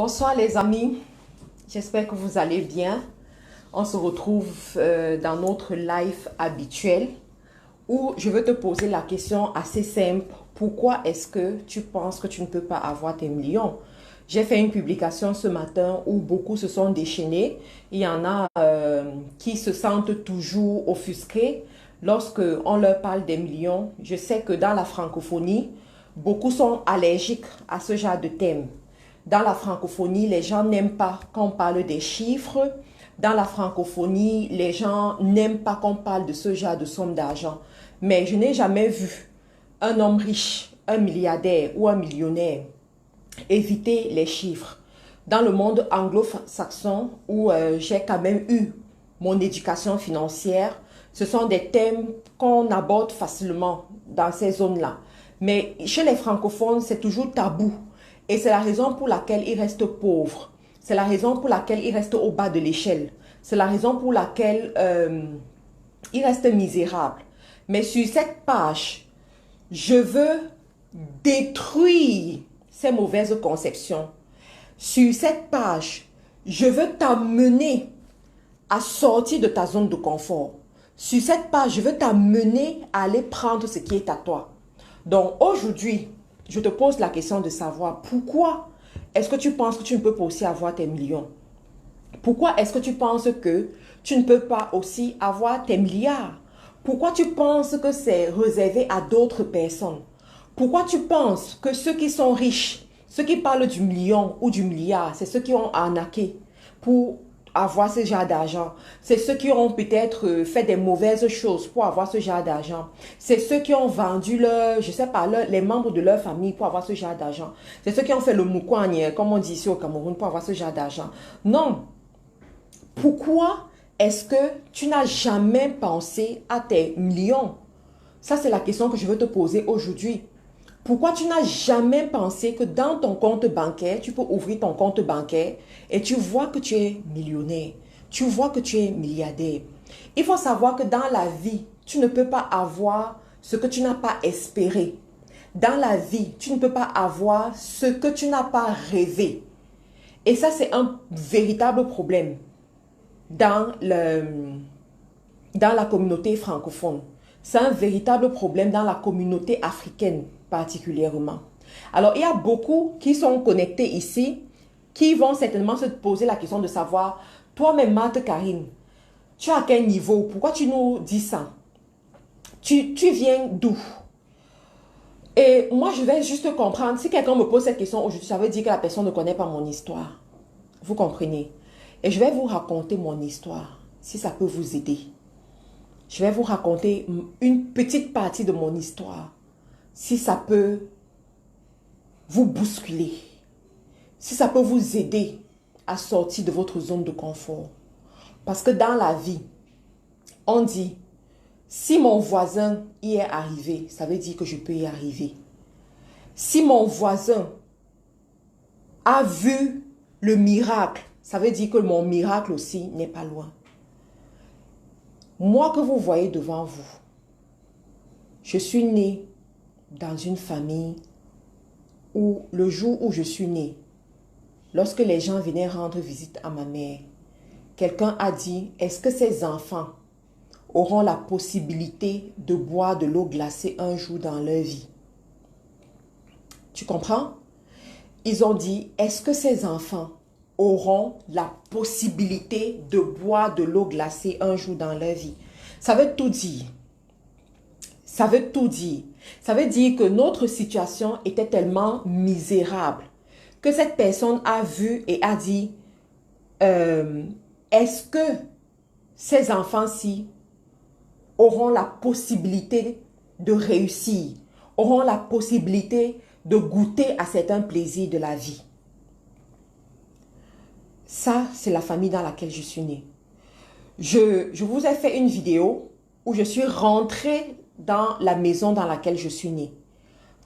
Bonsoir les amis, j'espère que vous allez bien. On se retrouve dans notre live habituel où je veux te poser la question assez simple. Pourquoi est-ce que tu penses que tu ne peux pas avoir tes millions? J'ai fait une publication ce matin où beaucoup se sont déchaînés. Il y en a qui se sentent toujours offusqués lorsque on leur parle des millions. Je sais que dans la francophonie, beaucoup sont allergiques à ce genre de thème. Dans la francophonie, les gens n'aiment pas qu'on parle des chiffres. Dans la francophonie, les gens n'aiment pas qu'on parle de ce genre de somme d'argent. Mais je n'ai jamais vu un homme riche, un milliardaire ou un millionnaire éviter les chiffres. Dans le monde anglo-saxon, où j'ai quand même eu mon éducation financière, ce sont des thèmes qu'on aborde facilement dans ces zones-là. Mais chez les francophones, c'est toujours tabou. Et c'est la raison pour laquelle ils restent pauvres. C'est la raison pour laquelle ils restent au bas de l'échelle. C'est la raison pour laquelle ils restent misérables. Mais sur cette page, je veux détruire ces mauvaises conceptions. Sur cette page, je veux t'amener à sortir de ta zone de confort. Sur cette page, je veux t'amener à aller prendre ce qui est à toi. Donc aujourd'hui, je te pose la question de savoir pourquoi est-ce que tu penses que tu ne peux pas aussi avoir tes millions? Pourquoi est-ce que tu penses que tu ne peux pas aussi avoir tes milliards? Pourquoi tu penses que c'est réservé à d'autres personnes? Pourquoi tu penses que ceux qui sont riches, ceux qui parlent du million ou du milliard, c'est ceux qui ont arnaqué pour avoir ce genre d'argent? C'est ceux qui ont peut-être fait des mauvaises choses pour avoir ce genre d'argent. C'est ceux qui ont vendu je sais pas, les membres de leur famille pour avoir ce genre d'argent. C'est ceux qui ont fait le moukouagne, comme on dit ici au Cameroun, pour avoir ce genre d'argent. Non. Pourquoi est-ce que tu n'as jamais pensé à tes millions? Ça, c'est la question que je veux te poser aujourd'hui. Pourquoi tu n'as jamais pensé que dans ton compte bancaire, tu peux ouvrir ton compte bancaire et tu vois que tu es millionnaire, tu vois que tu es milliardaire. Il faut savoir que dans la vie, tu ne peux pas avoir ce que tu n'as pas espéré. Dans la vie, tu ne peux pas avoir ce que tu n'as pas rêvé. Et ça, c'est un véritable problème dans la communauté francophone. C'est un véritable problème dans la communauté africaine particulièrement. Alors, il y a beaucoup qui sont connectés ici, qui vont certainement se poser la question de savoir, toi-même, Marthe Karine, tu es à quel niveau? Pourquoi tu nous dis ça? Tu viens d'où? Et moi, je vais juste comprendre. Si quelqu'un me pose cette question aujourd'hui, ça veut dire que la personne ne connaît pas mon histoire. Vous comprenez? Et je vais vous raconter mon histoire, si ça peut vous aider. Je vais vous raconter une petite partie de mon histoire, si ça peut vous bousculer, si ça peut vous aider à sortir de votre zone de confort. Parce que dans la vie, on dit, si mon voisin y est arrivé, ça veut dire que je peux y arriver. Si mon voisin a vu le miracle, ça veut dire que mon miracle aussi n'est pas loin. Moi que vous voyez devant vous, je suis née dans une famille où le jour où je suis née, lorsque les gens venaient rendre visite à ma mère, quelqu'un a dit, est-ce que ces enfants auront la possibilité de boire de l'eau glacée un jour dans leur vie? Tu comprends? Ils ont dit, est-ce que ces enfants auront la possibilité de boire de l'eau glacée un jour dans leur vie? Ça veut tout dire. Ça veut tout dire. Ça veut dire que notre situation était tellement misérable que cette personne a vu et a dit, est-ce que ces enfants-ci auront la possibilité de réussir, auront la possibilité de goûter à certains plaisirs de la vie? Ça, c'est la famille dans laquelle je suis née. Je vous ai fait une vidéo où je suis rentrée dans la maison dans laquelle je suis née.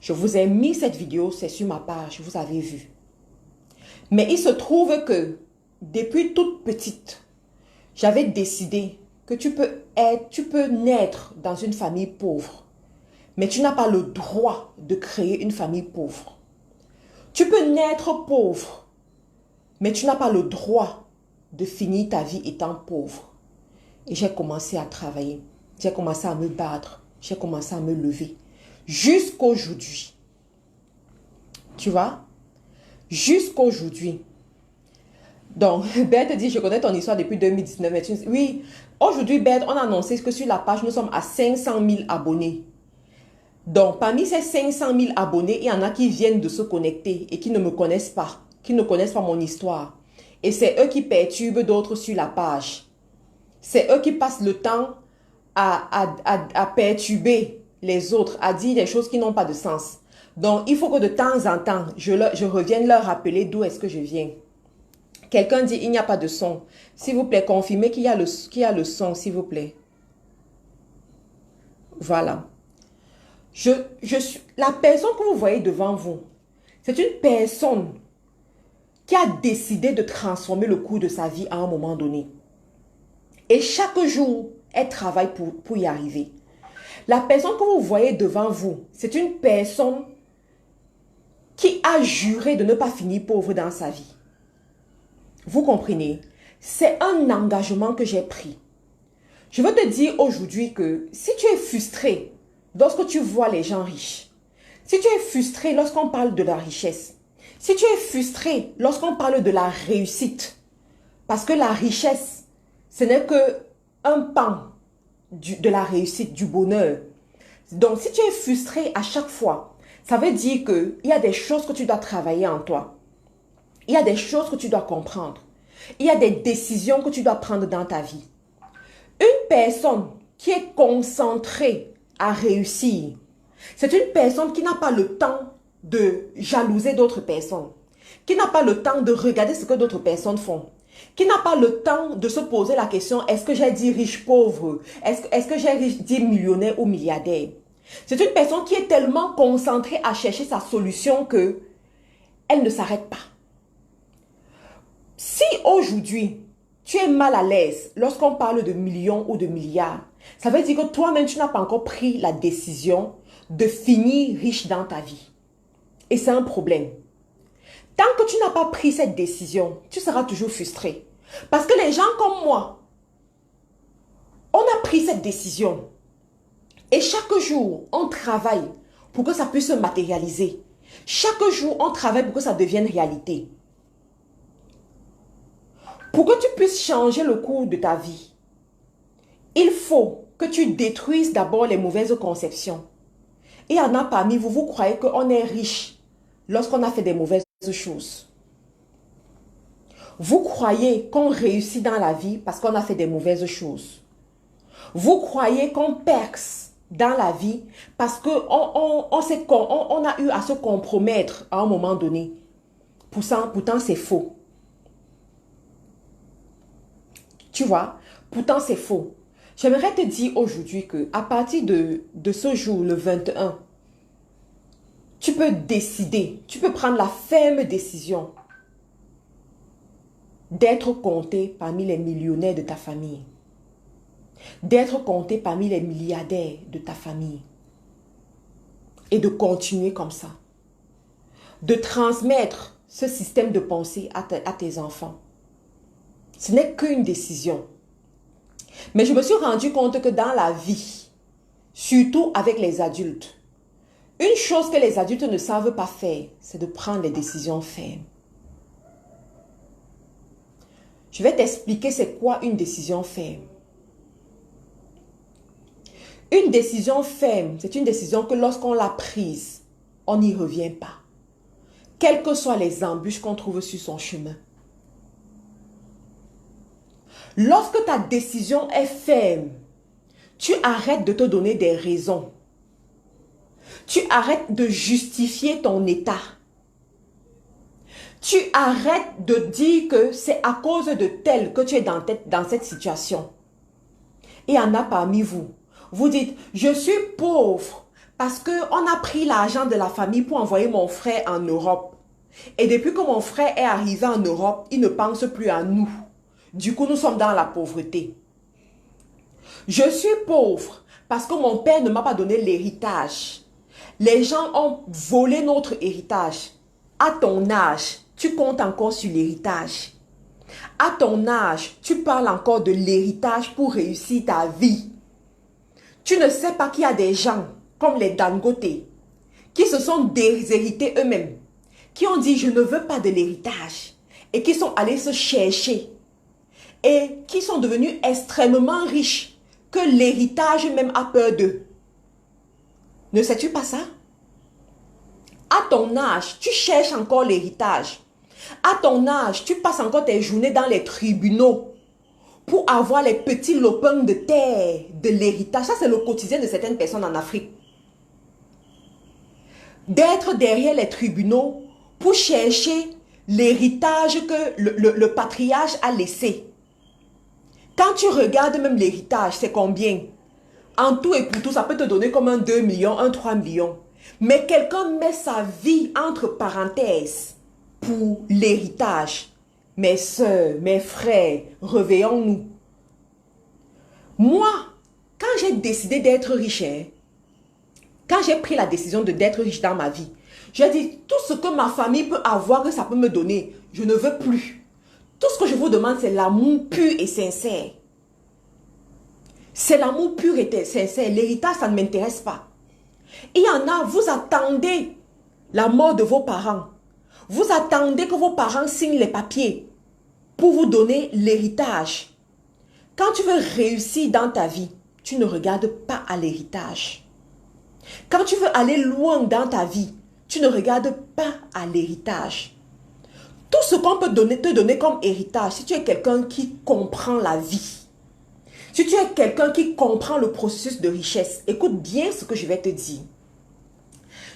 Je vous ai mis cette vidéo, c'est sur ma page, vous avez vu. Mais il se trouve que depuis toute petite, j'avais décidé que tu peux naître dans une famille pauvre, mais tu n'as pas le droit de créer une famille pauvre. Tu peux naître pauvre, Mais tu n'as pas le droit de finir ta vie étant pauvre. Et j'ai commencé à travailler. J'ai commencé à me battre. J'ai commencé à me lever. Jusqu'aujourd'hui. Tu vois? Jusqu'aujourd'hui. Donc, Beth dit, je connais ton histoire depuis 2019. Mais oui, aujourd'hui, Beth, on a annoncé que sur la page, nous sommes à 500 000 abonnés. Donc, parmi ces 500 000 abonnés, il y en a qui viennent de se connecter et qui ne me connaissent pas, qui ne connaissent pas mon histoire. Et c'est eux qui perturbent d'autres sur la page. C'est eux qui passent le temps à perturber les autres, à dire des choses qui n'ont pas de sens. Donc, il faut que de temps en temps, je revienne leur rappeler d'où est-ce que je viens. Quelqu'un dit, il n'y a pas de son. S'il vous plaît, confirmez qu'il y a le son, s'il vous plaît. Voilà. La personne que vous voyez devant vous, c'est une personne qui a décidé de transformer le cours de sa vie à un moment donné. Et chaque jour, elle travaille pour y arriver. La personne que vous voyez devant vous, c'est une personne qui a juré de ne pas finir pauvre dans sa vie. Vous comprenez? C'est un engagement que j'ai pris. Je veux te dire aujourd'hui que si tu es frustré lorsque tu vois les gens riches, si tu es frustré lorsqu'on parle de la richesse, si tu es frustré lorsqu'on parle de la réussite, parce que la richesse, ce n'est que un pan de la réussite, du bonheur. Donc, si tu es frustré à chaque fois, ça veut dire qu'il y a des choses que tu dois travailler en toi. Il y a des choses que tu dois comprendre. Il y a des décisions que tu dois prendre dans ta vie. Une personne qui est concentrée à réussir, c'est une personne qui n'a pas le temps de jalouser d'autres personnes, qui n'a pas le temps de regarder ce que d'autres personnes font, qui n'a pas le temps de se poser la question, est-ce que j'ai dit riche pauvre? Est-ce que j'ai dit millionnaire ou milliardaire? C'est une personne qui est tellement concentrée à chercher sa solution que elle ne s'arrête pas. Si aujourd'hui, tu es mal à l'aise lorsqu'on parle de millions ou de milliards, ça veut dire que toi-même, tu n'as pas encore pris la décision de finir riche dans ta vie. Et c'est un problème. Tant que tu n'as pas pris cette décision, tu seras toujours frustré. Parce que les gens comme moi, on a pris cette décision. Et chaque jour, on travaille pour que ça puisse se matérialiser. Chaque jour, on travaille pour que ça devienne réalité. Pour que tu puisses changer le cours de ta vie, il faut que tu détruises d'abord les mauvaises conceptions. Et il y en a parmi vous, vous croyez qu'on est riche lorsqu'on a fait des mauvaises choses. Vous croyez qu'on réussit dans la vie parce qu'on a fait des mauvaises choses. Vous croyez qu'on perce dans la vie parce qu'on a eu à se compromettre à un moment donné. Pourtant, c'est faux. Tu vois, pourtant c'est faux. J'aimerais te dire aujourd'hui que à partir de ce jour, le 21, tu peux décider, tu peux prendre la ferme décision d'être compté parmi les millionnaires de ta famille, d'être compté parmi les milliardaires de ta famille et de continuer comme ça, de transmettre ce système de pensée à tes enfants. Ce n'est qu'une décision. Mais je me suis rendu compte que dans la vie, surtout avec les adultes, une chose que les adultes ne savent pas faire, c'est de prendre les décisions fermes. Je vais t'expliquer c'est quoi une décision ferme. Une décision ferme, c'est une décision que lorsqu'on l'a prise, on n'y revient pas. Quelles que soient les embûches qu'on trouve sur son chemin. Lorsque ta décision est ferme, tu arrêtes de te donner des raisons. Tu arrêtes de justifier ton état. Tu arrêtes de dire que c'est à cause de tel que tu es dans cette situation. Et il y en a parmi vous. Vous dites, je suis pauvre parce qu'on a pris l'argent de la famille pour envoyer mon frère en Europe. Et depuis que mon frère est arrivé en Europe, il ne pense plus à nous. Du coup, nous sommes dans la pauvreté. Je suis pauvre parce que mon père ne m'a pas donné l'héritage. Les gens ont volé notre héritage. À ton âge, tu comptes encore sur l'héritage. À ton âge, tu parles encore de l'héritage pour réussir ta vie. Tu ne sais pas qu'il y a des gens comme les Dangote qui se sont déshérités eux-mêmes, qui ont dit je ne veux pas de l'héritage et qui sont allés se chercher et qui sont devenus extrêmement riches que l'héritage même a peur d'eux. Ne sais-tu pas ça? À ton âge, tu cherches encore l'héritage. À ton âge, tu passes encore tes journées dans les tribunaux pour avoir les petits lopins de terre de l'héritage. Ça, c'est le quotidien de certaines personnes en Afrique. D'être derrière les tribunaux pour chercher l'héritage que le patriarche a laissé. Quand tu regardes même l'héritage, c'est combien? En tout et pour tout, ça peut te donner comme un 2 millions, un 3 millions. Mais quelqu'un met sa vie entre parenthèses pour l'héritage. Mes soeurs, mes frères, réveillons-nous. Moi, quand j'ai décidé d'être riche, quand j'ai pris la décision d'être riche dans ma vie, j'ai dit tout ce que ma famille peut avoir, que ça peut me donner, je ne veux plus. Tout ce que je vous demande, c'est l'amour pur et sincère. C'est l'amour pur et sincère. L'héritage, ça ne m'intéresse pas. Il y en a, vous attendez la mort de vos parents. Vous attendez que vos parents signent les papiers pour vous donner l'héritage. Quand tu veux réussir dans ta vie, tu ne regardes pas à l'héritage. Quand tu veux aller loin dans ta vie, tu ne regardes pas à l'héritage. Tout ce qu'on peut te donner comme héritage, si tu es quelqu'un qui comprend la vie, si tu es quelqu'un qui comprend le processus de richesse, écoute bien ce que je vais te dire.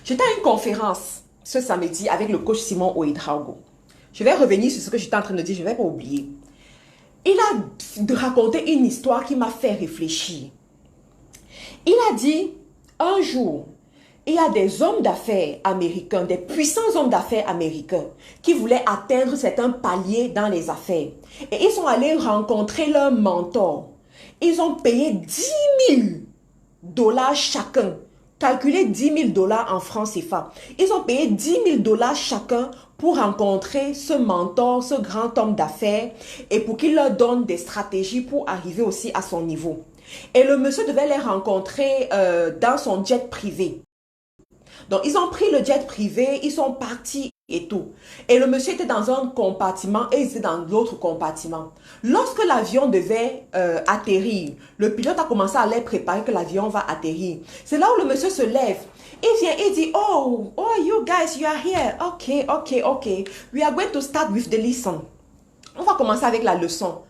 J'étais à une conférence ce samedi avec le coach Simon Ouedraogo. Je vais revenir sur ce que j'étais en train de dire, je ne vais pas oublier. Il a raconté une histoire qui m'a fait réfléchir. Il a dit, un jour, il y a des hommes d'affaires américains, des puissants hommes d'affaires américains qui voulaient atteindre certains paliers dans les affaires. Et ils sont allés rencontrer leur mentor. Ils ont payé 10 000 dollars chacun. Calculez 10 000 dollars en francs CFA. Ils ont payé 10 000 dollars chacun pour rencontrer ce mentor, ce grand homme d'affaires et pour qu'il leur donne des stratégies pour arriver aussi à son niveau. Et le monsieur devait les rencontrer dans son jet privé. Donc, ils ont pris le jet privé, ils sont partis et tout. Et le monsieur était dans un compartiment et ils étaient dans l'autre compartiment. Lorsque l'avion devait atterrir, le pilote a commencé à les préparer que l'avion va atterrir. C'est là où le monsieur se lève. Il vient et dit, oh, you guys, you are here. Okay. We are going to start with the lesson. On va commencer avec la leçon.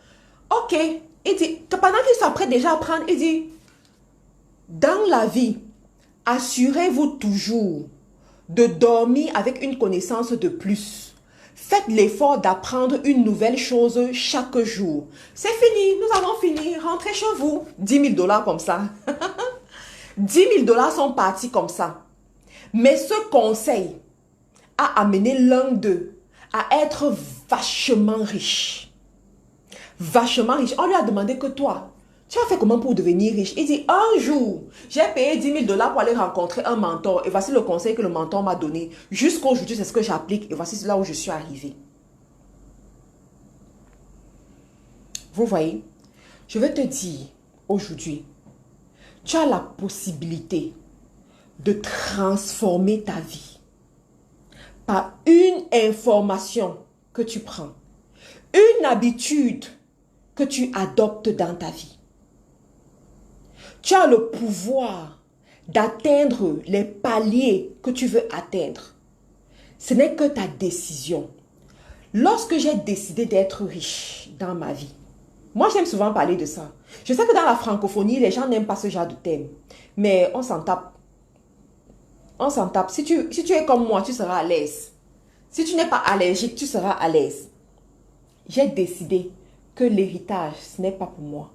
Ok. Il dit, que pendant qu'ils sont prêts déjà à apprendre, il dit, dans la vie, assurez-vous toujours de dormir avec une connaissance de plus. Faites l'effort d'apprendre une nouvelle chose chaque jour. C'est fini, nous avons fini, rentrez chez vous. 10 000 dollars comme ça. 10 000 dollars sont partis comme ça. Mais ce conseil a amené l'un d'eux à être vachement riche. Vachement riche. On lui a demandé que toi, tu as fait comment pour devenir riche? Il dit, un jour, j'ai payé 10 000 dollars pour aller rencontrer un mentor. Et voici le conseil que le mentor m'a donné. Jusqu'aujourd'hui, c'est ce que j'applique. Et voici là où je suis arrivé. Vous voyez, je vais te dire, aujourd'hui, tu as la possibilité de transformer ta vie par une information que tu prends, une habitude que tu adoptes dans ta vie. Tu as le pouvoir d'atteindre les paliers que tu veux atteindre. Ce n'est que ta décision. Lorsque j'ai décidé d'être riche dans ma vie, moi j'aime souvent parler de ça. Je sais que dans la francophonie, les gens n'aiment pas ce genre de thème. Mais on s'en tape. On s'en tape. Si tu es comme moi, tu seras à l'aise. Si tu n'es pas allergique, tu seras à l'aise. J'ai décidé que l'héritage, ce n'est pas pour moi.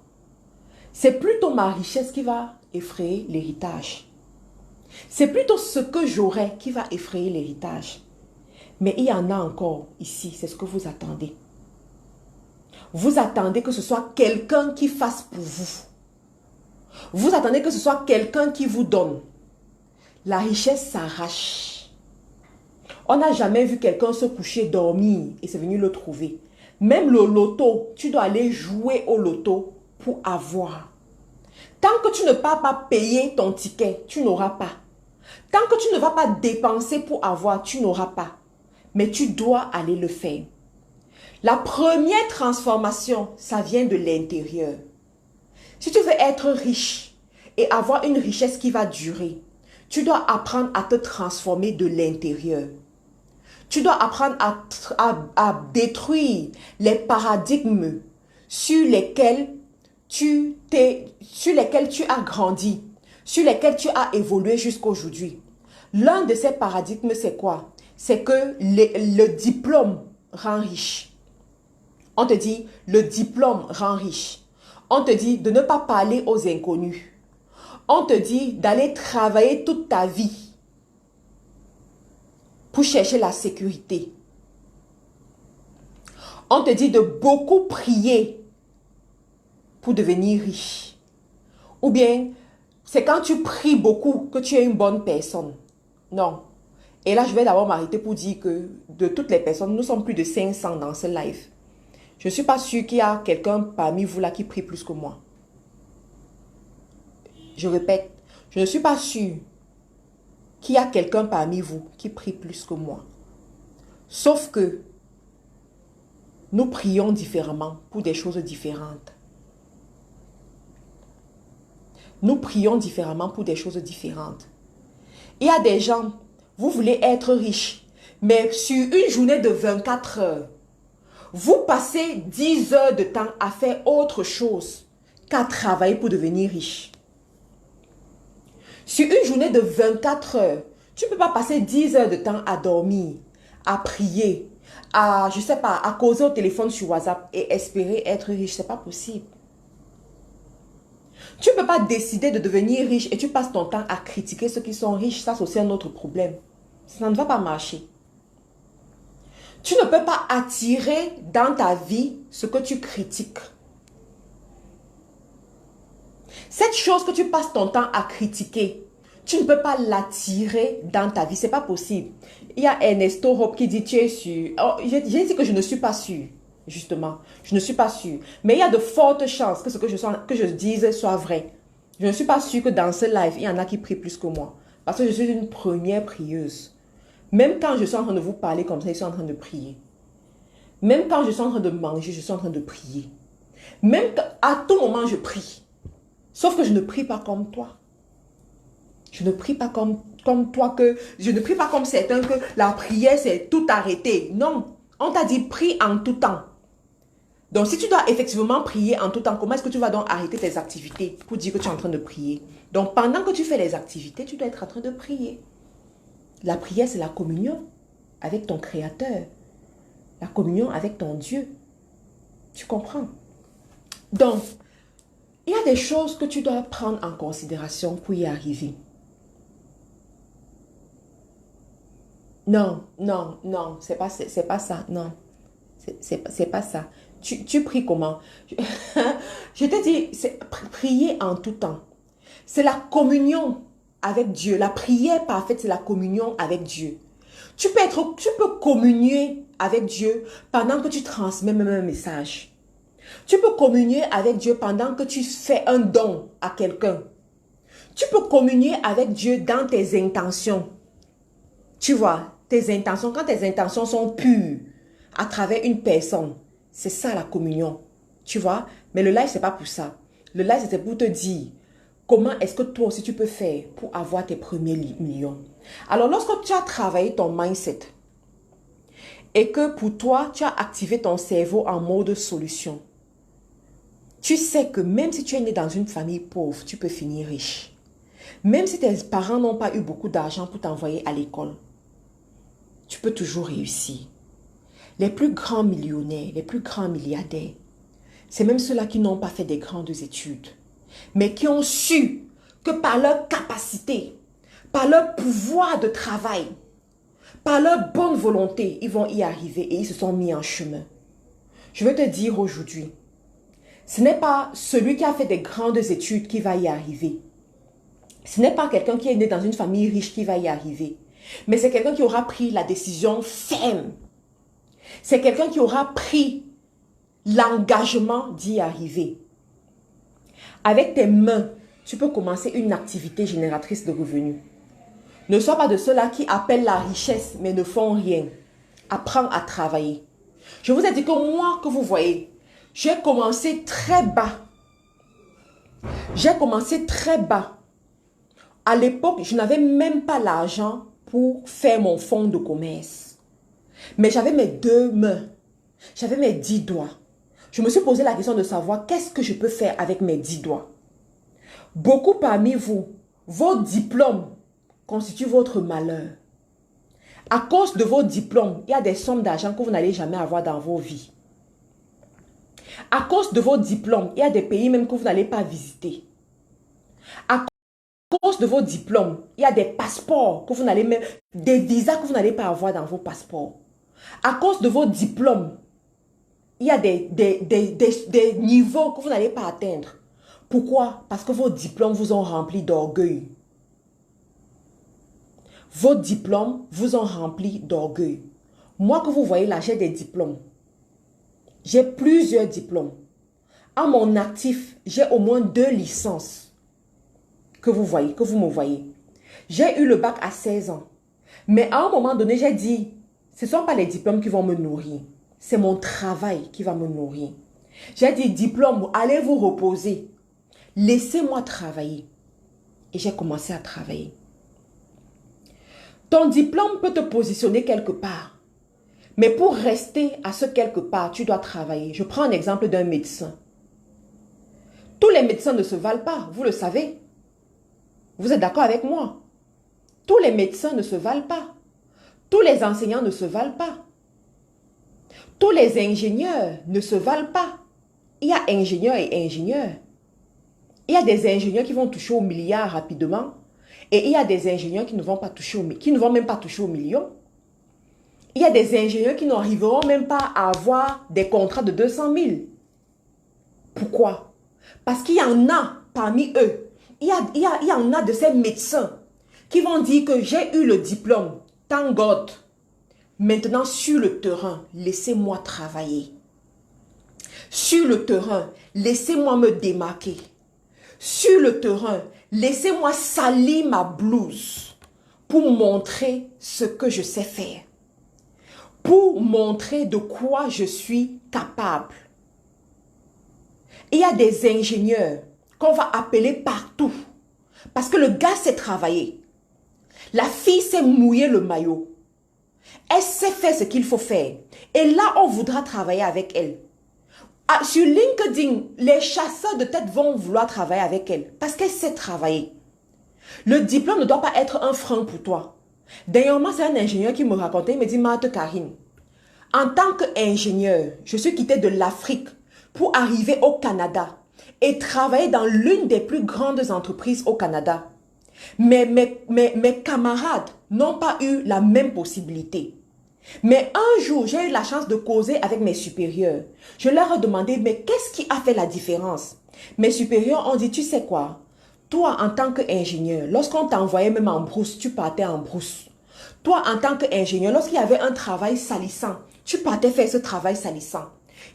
C'est plutôt ma richesse qui va effrayer l'héritage. C'est plutôt ce que j'aurai qui va effrayer l'héritage. Mais il y en a encore ici, c'est ce que vous attendez. Vous attendez que ce soit quelqu'un qui fasse pour vous. Vous attendez que ce soit quelqu'un qui vous donne. La richesse s'arrache. On n'a jamais vu quelqu'un se coucher, dormir et c'est venu le trouver. Même le loto, tu dois aller jouer au loto pour avoir. Tant que tu ne vas pas payer ton ticket, tu n'auras pas. Tant que tu ne vas pas dépenser pour avoir, tu n'auras pas. Mais tu dois aller le faire. La première transformation, ça vient de l'intérieur. Si tu veux être riche et avoir une richesse qui va durer, tu dois apprendre à te transformer de l'intérieur. Tu dois apprendre à détruire les paradigmes sur lesquels tu as grandi, sur lesquels tu as évolué jusqu'à aujourd'hui. L'un de ces paradigmes, c'est quoi? C'est que le diplôme rend riche. On te dit, le diplôme rend riche. On te dit de ne pas parler aux inconnus. On te dit d'aller travailler toute ta vie pour chercher la sécurité. On te dit de beaucoup prier pour devenir riche. Ou bien, c'est quand tu pries beaucoup que tu es une bonne personne. Non. Et là, je vais d'abord m'arrêter pour dire que de toutes les personnes, nous sommes plus de 500 dans ce live. Je ne suis pas sûre qu'il y a quelqu'un parmi vous là qui prie plus que moi. Je répète, je ne suis pas sûre qu'il y a quelqu'un parmi vous qui prie plus que moi. Sauf que nous prions différemment pour des choses différentes. Nous prions différemment pour des choses différentes. Il y a des gens, vous voulez être riche, mais sur une journée de 24 heures, vous passez 10 heures de temps à faire autre chose qu'à travailler pour devenir riche. Sur une journée de 24 heures, tu ne peux pas passer 10 heures de temps à dormir, à prier, à, je sais pas, à causer au téléphone sur WhatsApp et espérer être riche. Ce n'est pas possible. Tu ne peux pas décider de devenir riche et tu passes ton temps à critiquer ceux qui sont riches. Ça, c'est aussi un autre problème. Ça ne va pas marcher. Tu ne peux pas attirer dans ta vie ce que tu critiques. Cette chose que tu passes ton temps à critiquer, tu ne peux pas l'attirer dans ta vie. Ce n'est pas possible. Il y a Ernesto Hope qui dit, tu es sûr. Oh, j'ai dit que je ne suis pas sûr. Justement, je ne suis pas sûre. Mais il y a de fortes chances que ce que je dise soit vrai. Je ne suis pas sûre que dans ce live, il y en a qui prient plus que moi. Parce que je suis une première prieuse. Même quand je suis en train de vous parler comme ça, je suis en train de prier. Même quand je suis en train de manger, je suis en train de prier. Même à tout moment, je prie. Sauf que je ne prie pas comme toi. Je ne prie pas comme toi, je ne prie pas comme certains que la prière, c'est tout arrêter. Non, on t'a dit prie en tout temps. Donc, si tu dois effectivement prier en tout temps, comment est-ce que tu vas donc arrêter tes activités pour dire que tu es en train de prier? Donc, pendant que tu fais les activités, tu dois être en train de prier. La prière, c'est la communion avec ton Créateur. La communion avec ton Dieu. Tu comprends? Donc, il y a des choses que tu dois prendre en considération pour y arriver. Non, non, non, c'est pas ça, non. C'est pas ça. Tu pries comment? Je te dis, c'est prier en tout temps. C'est la communion avec Dieu. La prière parfaite, c'est la communion avec Dieu. Tu peux communier avec Dieu pendant que tu transmets même un message. Tu peux communier avec Dieu pendant que tu fais un don à quelqu'un. Tu peux communier avec Dieu dans tes intentions. Tu vois, tes intentions, quand tes intentions sont pures à travers une personne, c'est ça la communion. Tu vois, mais le live, c'est pas pour ça. Le live, c'était pour te dire comment est-ce que toi aussi tu peux faire pour avoir tes premiers millions. Alors, lorsque tu as travaillé ton mindset et que pour toi, tu as activé ton cerveau en mode solution, tu sais que même si tu es né dans une famille pauvre, tu peux finir riche. Même si tes parents n'ont pas eu beaucoup d'argent pour t'envoyer à l'école, tu peux toujours réussir. Les plus grands millionnaires, les plus grands milliardaires, c'est même ceux-là qui n'ont pas fait des grandes études, mais qui ont su que par leur capacité, par leur pouvoir de travail, par leur bonne volonté, ils vont y arriver et ils se sont mis en chemin. Je veux te dire aujourd'hui, ce n'est pas celui qui a fait des grandes études qui va y arriver. Ce n'est pas quelqu'un qui est né dans une famille riche qui va y arriver. Mais c'est quelqu'un qui aura pris la décision ferme. C'est quelqu'un qui aura pris l'engagement d'y arriver. Avec tes mains, tu peux commencer une activité génératrice de revenus. Ne sois pas de ceux-là qui appellent la richesse, mais ne font rien. Apprends à travailler. Je vous ai dit que moi, que vous voyez, j'ai commencé très bas. J'ai commencé très bas. À l'époque, je n'avais même pas l'argent pour faire mon fonds de commerce. Mais j'avais mes 2 mains. J'avais mes 10 doigts. Je me suis posé la question de savoir qu'est-ce que je peux faire avec mes 10 doigts. Beaucoup parmi vous, vos diplômes constituent votre malheur. À cause de vos diplômes, il y a des sommes d'argent que vous n'allez jamais avoir dans vos vies. À cause de vos diplômes, il y a des pays même que vous n'allez pas visiter. À cause de vos diplômes, il y a des passeports que vous n'allez même, des visas que vous n'allez pas avoir dans vos passeports. À cause de vos diplômes, il y a des niveaux que vous n'allez pas atteindre. Pourquoi? Parce que vos diplômes vous ont rempli d'orgueil. Vos diplômes vous ont rempli d'orgueil. Moi que vous voyez là, j'ai des diplômes. J'ai plusieurs diplômes. À mon actif, j'ai au moins 2 licences que vous voyez, que vous me voyez. J'ai eu le bac à 16 ans. Mais à un moment donné, j'ai dit, ce ne sont pas les diplômes qui vont me nourrir. C'est mon travail qui va me nourrir. J'ai dit, diplôme, allez vous reposer. Laissez-moi travailler. Et j'ai commencé à travailler. Ton diplôme peut te positionner quelque part. Mais pour rester à ce quelque part, tu dois travailler. Je prends un exemple d'un médecin. Tous les médecins ne se valent pas, vous le savez. Vous êtes d'accord avec moi? Tous les médecins ne se valent pas. Tous les enseignants ne se valent pas. Tous les ingénieurs ne se valent pas. Il y a ingénieurs et ingénieurs. Il y a des ingénieurs qui vont toucher au milliard rapidement. Et il y a des ingénieurs qui ne vont pas toucher qui ne vont même pas toucher au million. Il y a des ingénieurs qui n'arriveront même pas à avoir des contrats de 200 000. Pourquoi? Parce qu'il y en a parmi eux. Il y en a de ces médecins qui vont dire que j'ai eu le diplôme. Thank God. Maintenant, sur le terrain, laissez-moi travailler. Sur le terrain, laissez-moi me démarquer. Sur le terrain, laissez-moi salir ma blouse pour montrer ce que je sais faire. Pour montrer de quoi je suis capable. Il y a des ingénieurs qu'on va appeler partout. Parce que le gars sait travailler. La fille sait mouiller le maillot. Elle sait faire ce qu'il faut faire. Et là, on voudra travailler avec elle. Ah, sur LinkedIn, les chasseurs de tête vont vouloir travailler avec elle. Parce qu'elle sait travailler. Le diplôme ne doit pas être un frein pour toi. Dernièrement, c'est un ingénieur qui me racontait, il me dit, Marthe Karine, en tant qu'ingénieur, je suis quitté de l'Afrique pour arriver au Canada et travailler dans l'une des plus grandes entreprises au Canada. Mais mes camarades n'ont pas eu la même possibilité. Mais un jour, j'ai eu la chance de causer avec mes supérieurs. Je leur ai demandé, mais qu'est-ce qui a fait la différence? Mes supérieurs ont dit, tu sais quoi? Toi, en tant qu'ingénieur, lorsqu'on t'envoyait même en brousse, tu partais en brousse. Toi, en tant qu'ingénieur, lorsqu'il y avait un travail salissant, tu partais faire ce travail salissant.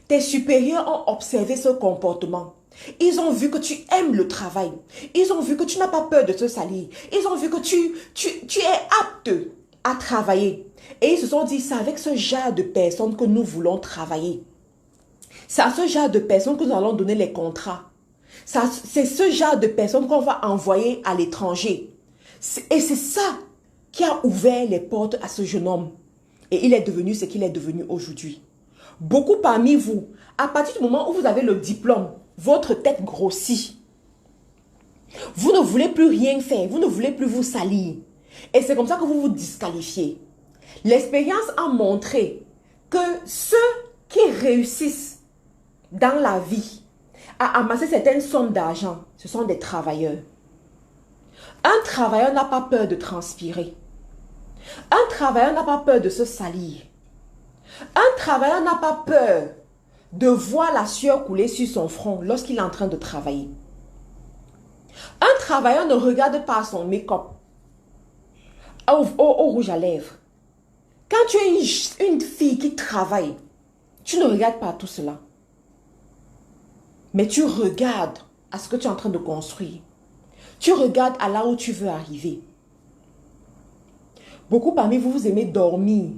Tes supérieurs ont observé ce comportement. Ils ont vu que tu aimes le travail. Ils ont vu que tu n'as pas peur de te salir. Ils ont vu que tu es apte à travailler. Et ils se sont dit, c'est avec ce genre de personnes que nous voulons travailler. C'est à ce genre de personnes que nous allons donner les contrats. C'est ce genre de personnes qu'on va envoyer à l'étranger. Et c'est ça qui a ouvert les portes à ce jeune homme. Et il est devenu ce qu'il est devenu aujourd'hui. Beaucoup parmi vous, à partir du moment où vous avez le diplôme, votre tête grossit. Vous ne voulez plus rien faire. Vous ne voulez plus vous salir. Et c'est comme ça que vous vous disqualifiez. L'expérience a montré que ceux qui réussissent dans la vie à amasser certaines sommes d'argent, ce sont des travailleurs. Un travailleur n'a pas peur de transpirer. Un travailleur n'a pas peur de se salir. Un travailleur n'a pas peur de voir la sueur couler sur son front lorsqu'il est en train de travailler. Un travailleur ne regarde pas son make-up. au rouge à lèvres. Quand tu es une fille qui travaille, tu ne regardes pas à tout cela. Mais tu regardes à ce que tu es en train de construire. Tu regardes à là où tu veux arriver. Beaucoup parmi vous, vous aimez dormir.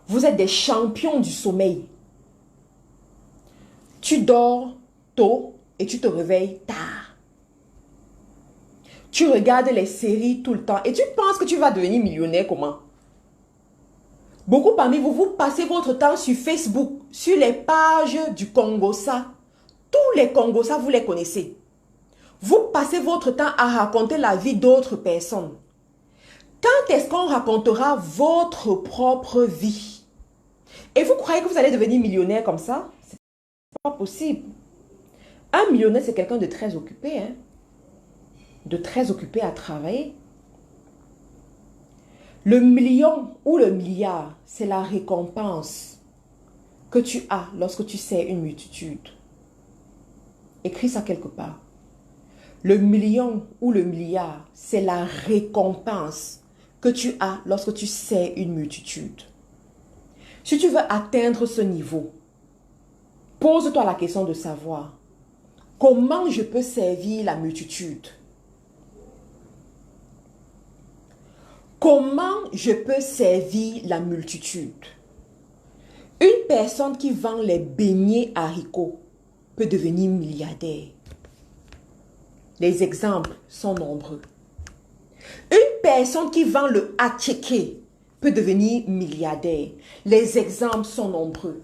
Vous êtes des champions du sommeil. Tu dors tôt et tu te réveilles tard. Tu regardes les séries tout le temps et tu penses que tu vas devenir millionnaire comment? Beaucoup parmi vous, vous passez votre temps sur Facebook, sur les pages du Congossa. Tous les Congossa, vous les connaissez. Vous passez votre temps à raconter la vie d'autres personnes. Quand est-ce qu'on racontera votre propre vie? Et vous croyez que vous allez devenir millionnaire comme ça? C'est pas possible. Un millionnaire, c'est quelqu'un de très occupé, hein? De très occupé à travailler. Le million ou le milliard, c'est la récompense que tu as lorsque tu sais une multitude. Écris ça quelque part. Le million ou le milliard, c'est la récompense que tu as lorsque tu sais une multitude. Si tu veux atteindre ce niveau, pose-toi la question de savoir comment je peux servir la multitude. Comment je peux servir la multitude? Une personne qui vend les beignets haricots peut devenir milliardaire. Les exemples sont nombreux. Une personne qui vend le attiéké peut devenir milliardaire. Les exemples sont nombreux.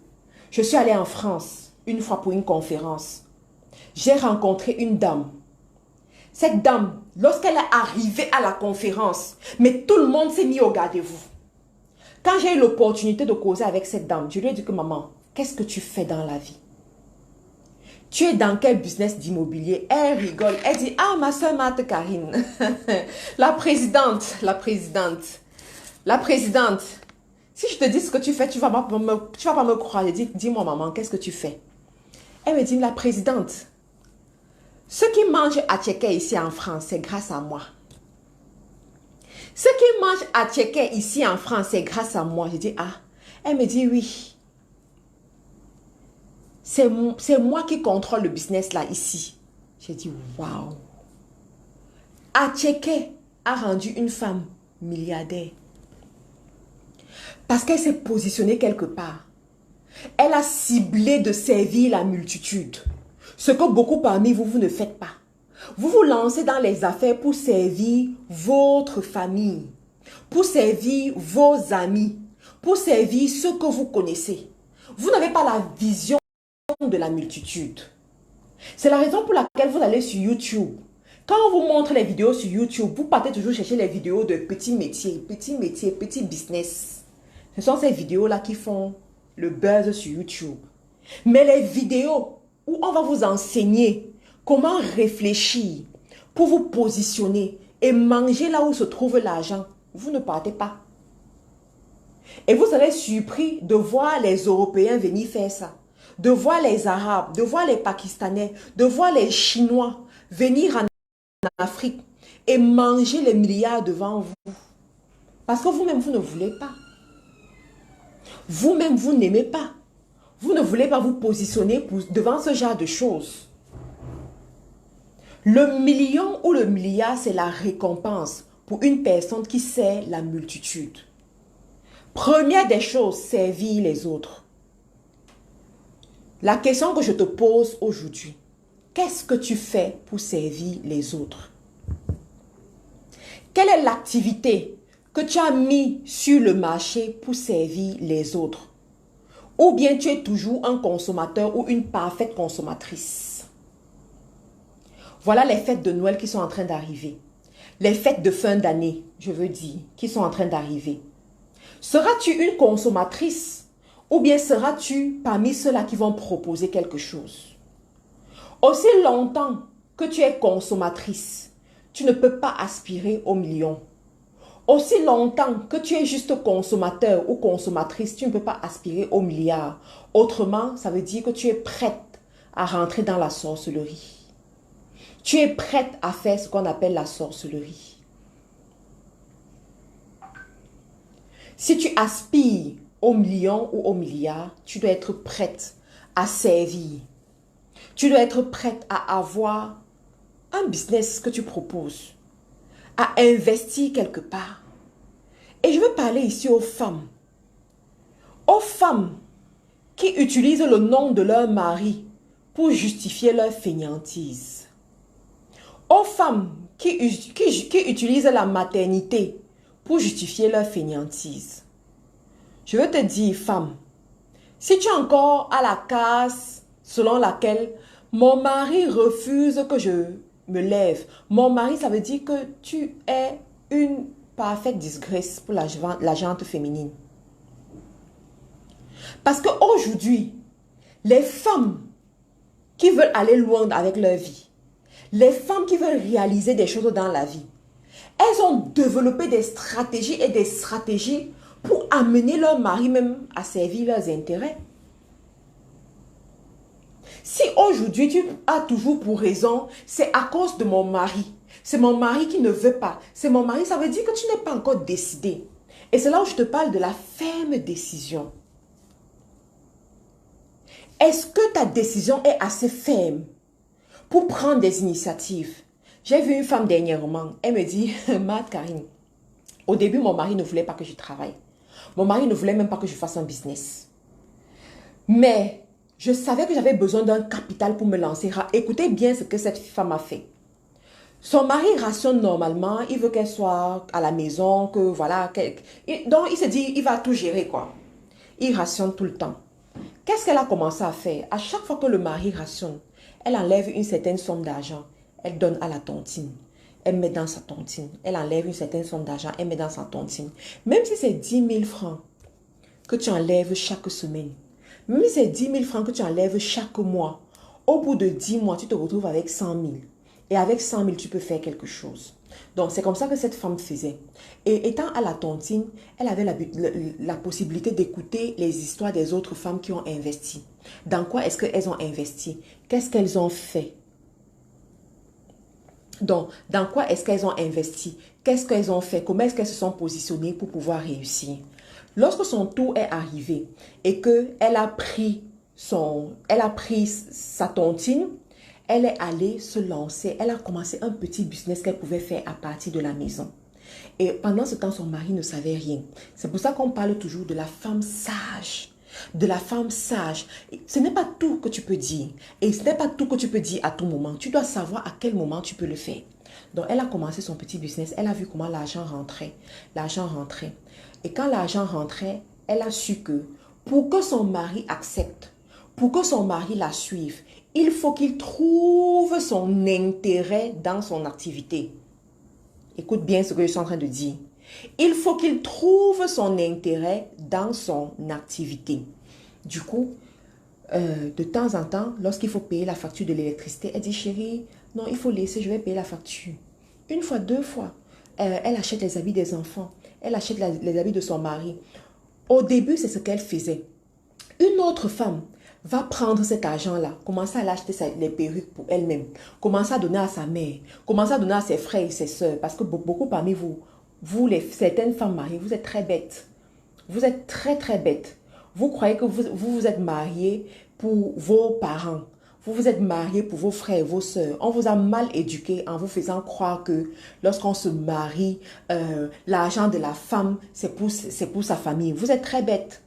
Je suis allée en France une fois pour une conférence. J'ai rencontré une dame. Cette dame, lorsqu'elle est arrivée à la conférence, mais tout le monde s'est mis au garde-vous. Quand j'ai eu l'opportunité de causer avec cette dame, je lui ai dit que maman, qu'est-ce que tu fais dans la vie? Tu es dans quel business d'immobilier? Elle rigole. Elle dit, ah, ma soeur Marthe Karine, la présidente. Si je te dis ce que tu fais, tu vas pas me croire. Je dis, dis-moi maman, qu'est-ce que tu fais? Elle me dit, la présidente. Ceux qui mangent attiéké ici en France, c'est grâce à moi. Ceux qui mangent attiéké ici en France, c'est grâce à moi. Je dis, ah. Elle me dit, oui. C'est moi qui contrôle le business là, ici. J'ai dit, waouh. Attiéké a rendu une femme milliardaire. Parce qu'elle s'est positionnée quelque part. Elle a ciblé de servir la multitude. Ce que beaucoup parmi vous, vous ne faites pas. Vous vous lancez dans les affaires pour servir votre famille, pour servir vos amis, pour servir ceux que vous connaissez. Vous n'avez pas la vision de la multitude. C'est la raison pour laquelle vous allez sur YouTube. Quand on vous montre les vidéos sur YouTube, vous partez toujours chercher les vidéos de petits métiers, petits business. Ce sont ces vidéos-là qui font le buzz sur YouTube. Mais les vidéos où on va vous enseigner comment réfléchir pour vous positionner et manger là où se trouve l'argent, vous ne partez pas. Et vous serez surpris de voir les Européens venir faire ça, de voir les Arabes, de voir les Pakistanais, de voir les Chinois venir en Afrique et manger les milliards devant vous. Parce que vous-même, vous ne voulez pas. Vous-même, vous n'aimez pas. Vous ne voulez pas vous positionner devant ce genre de choses. Le million ou le milliard, c'est la récompense pour une personne qui sert la multitude. Première des choses, servir les autres. La question que je te pose aujourd'hui, qu'est-ce que tu fais pour servir les autres? Quelle est l'activité que tu as mis sur le marché pour servir les autres? Ou bien tu es toujours un consommateur ou une parfaite consommatrice? Voilà les fêtes de Noël qui sont en train d'arriver. Les fêtes de fin d'année, je veux dire, qui sont en train d'arriver. Seras-tu une consommatrice ou bien seras-tu parmi ceux-là qui vont proposer quelque chose? Aussi longtemps que tu es consommatrice, tu ne peux pas aspirer aux millions. Aussi longtemps que tu es juste consommateur ou consommatrice, tu ne peux pas aspirer aux milliards. Autrement, ça veut dire que tu es prête à rentrer dans la sorcellerie. Tu es prête à faire ce qu'on appelle la sorcellerie. Si tu aspires au million ou au milliard, tu dois être prête à servir. Tu dois être prête à avoir un business que tu proposes, à investir quelque part. Et je veux parler ici aux femmes. Aux femmes qui utilisent le nom de leur mari pour justifier leur fainéantise. Aux femmes qui utilisent la maternité pour justifier leur fainéantise. Je veux te dire, femme, si tu es encore à la case selon laquelle mon mari refuse que je me lève, mon mari, ça veut dire que tu es une parfaite disgrâce pour la gente féminine. Parce qu'aujourd'hui, les femmes qui veulent aller loin avec leur vie, les femmes qui veulent réaliser des choses dans la vie, elles ont développé des stratégies et des stratégies pour amener leur mari même à servir leurs intérêts. Si aujourd'hui tu as toujours pour raison, c'est à cause de mon mari, c'est mon mari qui ne veut pas, c'est mon mari, ça veut dire que tu n'es pas encore décidé. Et c'est là où je te parle de la ferme décision. Est-ce que ta décision est assez ferme pour prendre des initiatives? J'ai vu une femme dernièrement, elle me dit, Mad Karine, au début mon mari ne voulait pas que je travaille. Mon mari ne voulait même pas que je fasse un business. Mais je savais que j'avais besoin d'un capital pour me lancer. Écoutez bien ce que cette femme a fait. Son mari rationne normalement, il veut qu'elle soit à la maison, que voilà. Donc il se dit, il va tout gérer quoi. Il rationne tout le temps. Qu'est-ce qu'elle a commencé à faire? À chaque fois que le mari rationne, elle enlève une certaine somme d'argent, elle donne à la tontine. Elle met dans sa tontine. Elle enlève une certaine somme d'argent, elle met dans sa tontine. Même si c'est 10 000 francs que tu enlèves chaque semaine, même si c'est 10 000 francs que tu enlèves chaque mois, au bout de 10 mois, tu te retrouves avec 100 000. Et avec 100 000, tu peux faire quelque chose. Donc, c'est comme ça que cette femme faisait. Et étant à la tontine, elle avait la possibilité d'écouter les histoires des autres femmes qui ont investi. Dans quoi est-ce qu'elles ont investi? Qu'est-ce qu'elles ont fait? Donc, dans quoi est-ce qu'elles ont investi? Qu'est-ce qu'elles ont fait? Comment est-ce qu'elles se sont positionnées pour pouvoir réussir? Lorsque son tour est arrivé et qu'elle a pris sa tontine, elle est allée se lancer. Elle a commencé un petit business qu'elle pouvait faire à partir de la maison. Et pendant ce temps, son mari ne savait rien. C'est pour ça qu'on parle toujours de la femme sage. De la femme sage. Ce n'est pas tout que tu peux dire. Et ce n'est pas tout que tu peux dire à tout moment. Tu dois savoir à quel moment tu peux le faire. Donc, elle a commencé son petit business. Elle a vu comment l'argent rentrait. L'argent rentrait. Et quand l'argent rentrait, elle a su que pour que son mari accepte, pour que son mari la suive, il faut qu'il trouve son intérêt dans son activité. Écoute bien ce que je suis en train de dire. Il faut qu'il trouve son intérêt dans son activité. Du coup, de temps en temps, lorsqu'il faut payer la facture de l'électricité, elle dit, chérie, non, il faut laisser, je vais payer la facture. Une fois, deux fois. Elle achète les habits des enfants. Elle achète les habits de son mari. Au début, c'est ce qu'elle faisait. Une autre femme va prendre cet argent-là, commencer à l'acheter les perruques pour elle-même, commencer à donner à sa mère, commencer à donner à ses frères et ses soeurs, parce que beaucoup parmi vous, certaines femmes mariées, vous êtes très bêtes. Vous êtes très très bêtes. Vous croyez que vous êtes mariés pour vos parents. Vous vous êtes mariés pour vos frères et vos soeurs. On vous a mal éduqué en vous faisant croire que lorsqu'on se marie, l'argent de la femme, c'est pour sa famille. Vous êtes très bêtes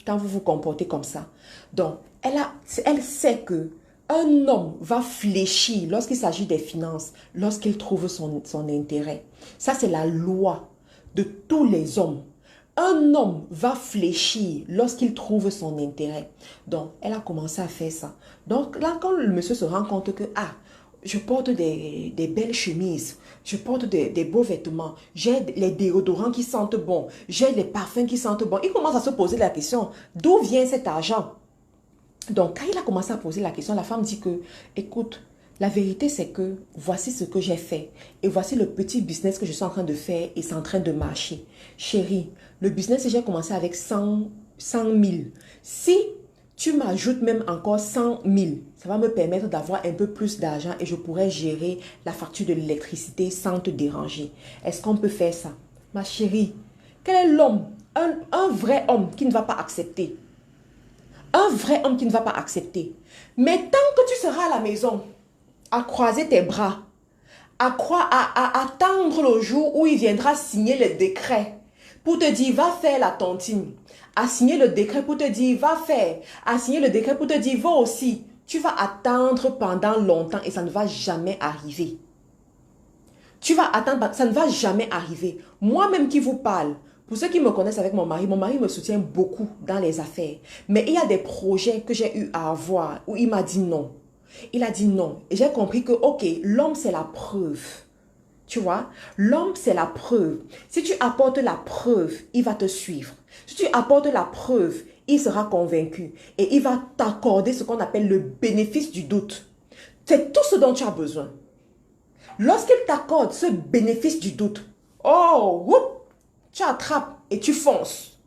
quand vous vous comportez comme ça. Donc, elle sait que un homme va fléchir lorsqu'il s'agit des finances, lorsqu'il trouve son intérêt. Ça, c'est la loi de tous les hommes. Un homme va fléchir lorsqu'il trouve son intérêt. Donc, elle a commencé à faire ça. Donc, là, quand le monsieur se rend compte que, je porte des belles chemises, je porte des beaux vêtements, j'ai les déodorants qui sentent bon, j'ai les parfums qui sentent bon, il commence à se poser la question, d'où vient cet argent? Donc, quand il a commencé à poser la question, la femme dit que, écoute, la vérité c'est que voici ce que j'ai fait et voici le petit business que je suis en train de faire et c'est en train de marcher. Chérie, le business que j'ai commencé avec 100 000. Si tu m'ajoutes même encore 100 000, ça va me permettre d'avoir un peu plus d'argent et je pourrais gérer la facture de l'électricité sans te déranger. Est-ce qu'on peut faire ça? Ma chérie, quel est l'homme un vrai homme qui ne va pas accepter. Un vrai homme qui ne va pas accepter. Mais tant que tu seras à la maison, à croiser tes bras, à attendre le jour où il viendra signer le décret pour te dire, va faire la tontine, à signer le décret pour te dire, va faire, à signer le décret pour te dire, va aussi. Tu vas attendre pendant longtemps et ça ne va jamais arriver. Tu vas attendre, ça ne va jamais arriver. Moi-même qui vous parle, pour ceux qui me connaissent avec mon mari me soutient beaucoup dans les affaires. Mais il y a des projets que j'ai eu à avoir où il m'a dit non. Il a dit non. Et j'ai compris que, ok, l'homme c'est la preuve. Tu vois, l'homme c'est la preuve. Si tu apportes la preuve, il va te suivre. Si tu apportes la preuve, il sera convaincu. Et il va t'accorder ce qu'on appelle le bénéfice du doute. C'est tout ce dont tu as besoin. Lorsqu'il t'accorde ce bénéfice du doute, oh, whoop, tu attrapes et tu fonces.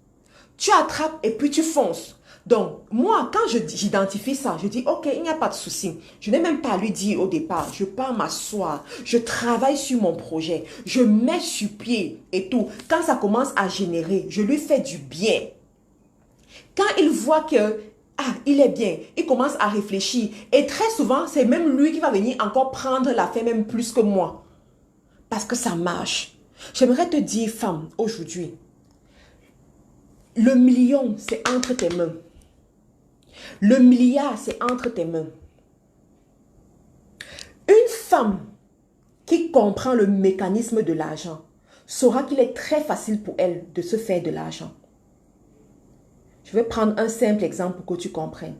Tu attrapes et puis tu fonces. Donc, moi, quand j'identifie ça, je dis, ok, il n'y a pas de souci. Je n'ai même pas à lui dire au départ, je pars m'asseoir, je travaille sur mon projet, je mets sur pied et tout. Quand ça commence à générer, je lui fais du bien. Quand il voit que, il est bien, il commence à réfléchir. Et très souvent, c'est même lui qui va venir encore prendre l'affaire même plus que moi. Parce que ça marche. J'aimerais te dire, femme, aujourd'hui, le million, c'est entre tes mains. Le milliard, c'est entre tes mains. Une femme qui comprend le mécanisme de l'argent saura qu'il est très facile pour elle de se faire de l'argent. Je vais prendre un simple exemple pour que tu comprennes.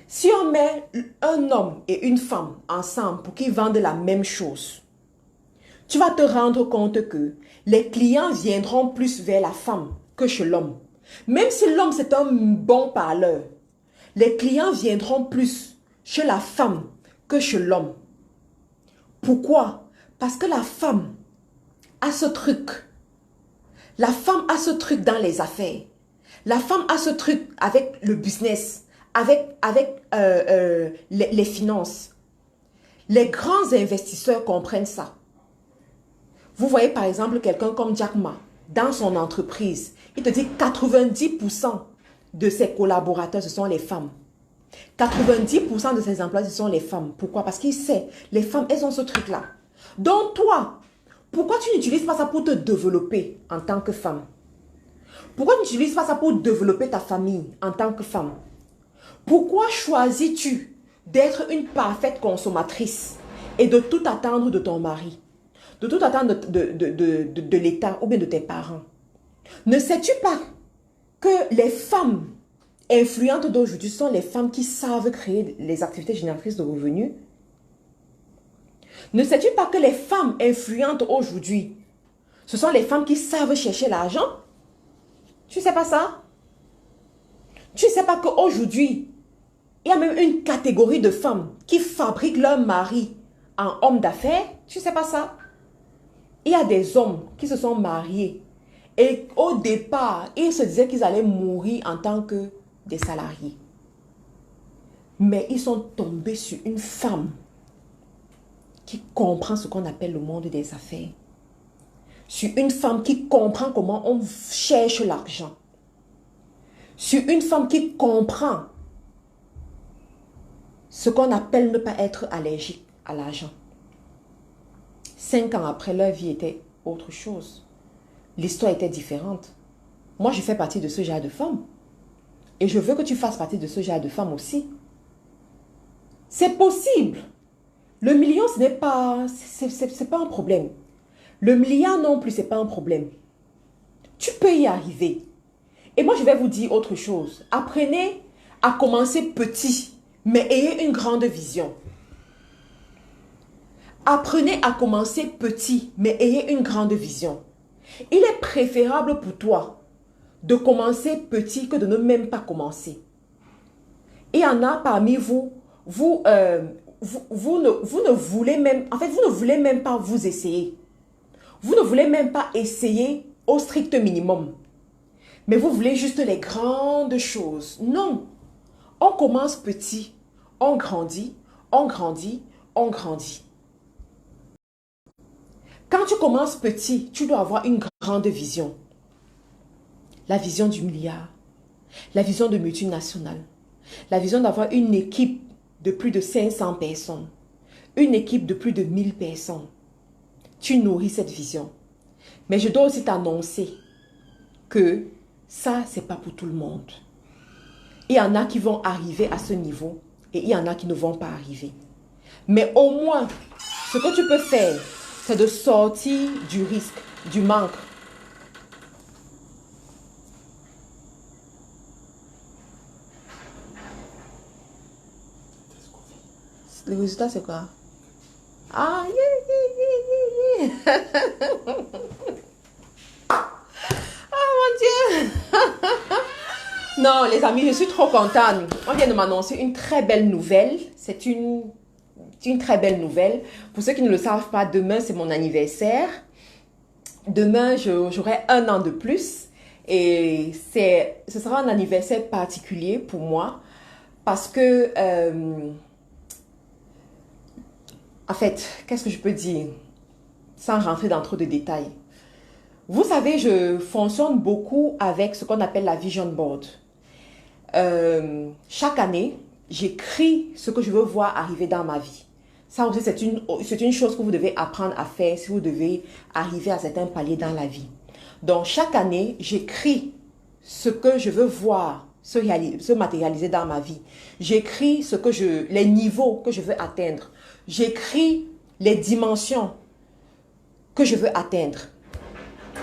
Si on met un homme et une femme ensemble pour qu'ils vendent la même chose, tu vas te rendre compte que les clients viendront plus vers la femme que chez l'homme. Même si l'homme c'est un bon parleur, les clients viendront plus chez la femme que chez l'homme. Pourquoi? Parce que la femme a ce truc. La femme a ce truc dans les affaires. La femme a ce truc avec le business, avec les finances. Les grands investisseurs comprennent ça. Vous voyez par exemple quelqu'un comme Jack Ma, dans son entreprise, il te dit 90% de ses collaborateurs, ce sont les femmes. 90% de ses emplois, ce sont les femmes. Pourquoi? Parce qu'il sait, les femmes, elles ont ce truc-là. Donc toi, pourquoi tu n'utilises pas ça pour te développer en tant que femme? Pourquoi tu n'utilises pas ça pour développer ta famille en tant que femme? Pourquoi choisis-tu d'être une parfaite consommatrice et de tout attendre de ton mari? De tout attendre de l'État ou bien de tes parents? Ne sais-tu pas que les femmes influentes d'aujourd'hui sont les femmes qui savent créer les activités génératrices de revenus? Ne sais-tu pas que les femmes influentes aujourd'hui, ce sont les femmes qui savent chercher l'argent? Tu ne sais pas ça? Tu ne sais pas qu'aujourd'hui, il y a même une catégorie de femmes qui fabriquent leur mari en homme d'affaires? Tu ne sais pas ça? Il y a des hommes qui se sont mariés et au départ, ils se disaient qu'ils allaient mourir en tant que des salariés. Mais ils sont tombés sur une femme qui comprend ce qu'on appelle le monde des affaires. Sur une femme qui comprend comment on cherche l'argent. Sur une femme qui comprend ce qu'on appelle ne pas être allergique à l'argent. 5 ans après, leur vie était autre chose. L'histoire était différente. Moi, je fais partie de ce genre de femme. Et je veux que tu fasses partie de ce genre de femme aussi. C'est possible. Le million, ce n'est pas, c'est pas un problème. Le milliard non plus, ce n'est pas un problème. Tu peux y arriver. Et moi, je vais vous dire autre chose. Apprenez à commencer petit, mais ayez une grande vision. Apprenez à commencer petit, mais ayez une grande vision. Il est préférable pour toi de commencer petit que de ne même pas commencer. Il y en a parmi vous, vous ne voulez même, en fait, vous ne voulez même pas vous essayer. Vous ne voulez même pas essayer au strict minimum. Mais vous voulez juste les grandes choses. Non. On commence petit, on grandit, on grandit, on grandit. Quand tu commences petit, tu dois avoir une grande vision. la vision du milliard, la vision de multinationales, la vision d'avoir une équipe de plus de 500 personnes, une équipe de plus de 1000 personnes. Tu nourris cette vision. Mais je dois aussi t'annoncer que ça, ce n'est pas pour tout le monde. Il y en a qui vont arriver à ce niveau et il y en a qui ne vont pas arriver. Mais au moins, ce que tu peux faire, c'est de sortir du risque, du manque. Le résultat, c'est quoi? Ah, yeah, yeah, yeah, yeah. Oh mon Dieu. Non, les amis, je suis trop contente. On vient de m'annoncer une très belle nouvelle. C'est une très belle nouvelle. Pour ceux qui ne le savent pas, demain, c'est mon anniversaire. Demain, j'aurai 1 an de plus. Et ce sera un anniversaire particulier pour moi. Parce que, en fait, qu'est-ce que je peux dire sans rentrer dans trop de détails? Vous savez, je fonctionne beaucoup avec ce qu'on appelle la vision board. Chaque année, j'écris ce que je veux voir arriver dans ma vie. Ça aussi, c'est une chose que vous devez apprendre à faire si vous devez arriver à certains paliers dans la vie. Donc, chaque année, j'écris ce que je veux voir se matérialiser dans ma vie. J'écris les niveaux que je veux atteindre. J'écris les dimensions que je veux atteindre.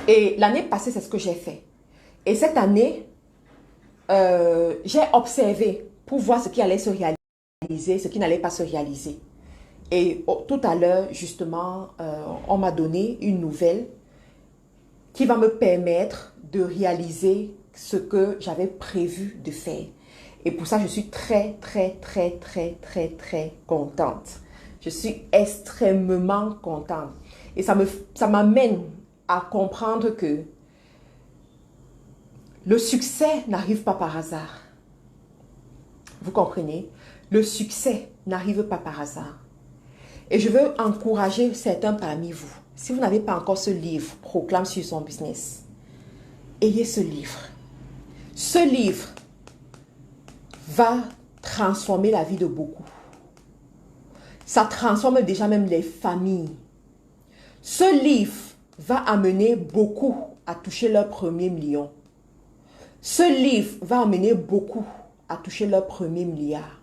Et l'année passée, c'est ce que j'ai fait. Et cette année, j'ai observé pour voir ce qui allait se réaliser, ce qui n'allait pas se réaliser. Et tout à l'heure, justement, on m'a donné une nouvelle qui va me permettre de réaliser ce que j'avais prévu de faire. Et pour ça, je suis très, très, très, très, très, très contente. Je suis extrêmement contente. Et ça m'amène à comprendre que le succès n'arrive pas par hasard. Vous comprenez? Le succès n'arrive pas par hasard. Et je veux encourager certains parmi vous. Si vous n'avez pas encore ce livre, Proclame sur son business, ayez ce livre. Ce livre va transformer la vie de beaucoup. Ça transforme déjà même les familles. Ce livre va amener beaucoup à toucher leur premier million. Ce livre va amener beaucoup à toucher leur premier milliard.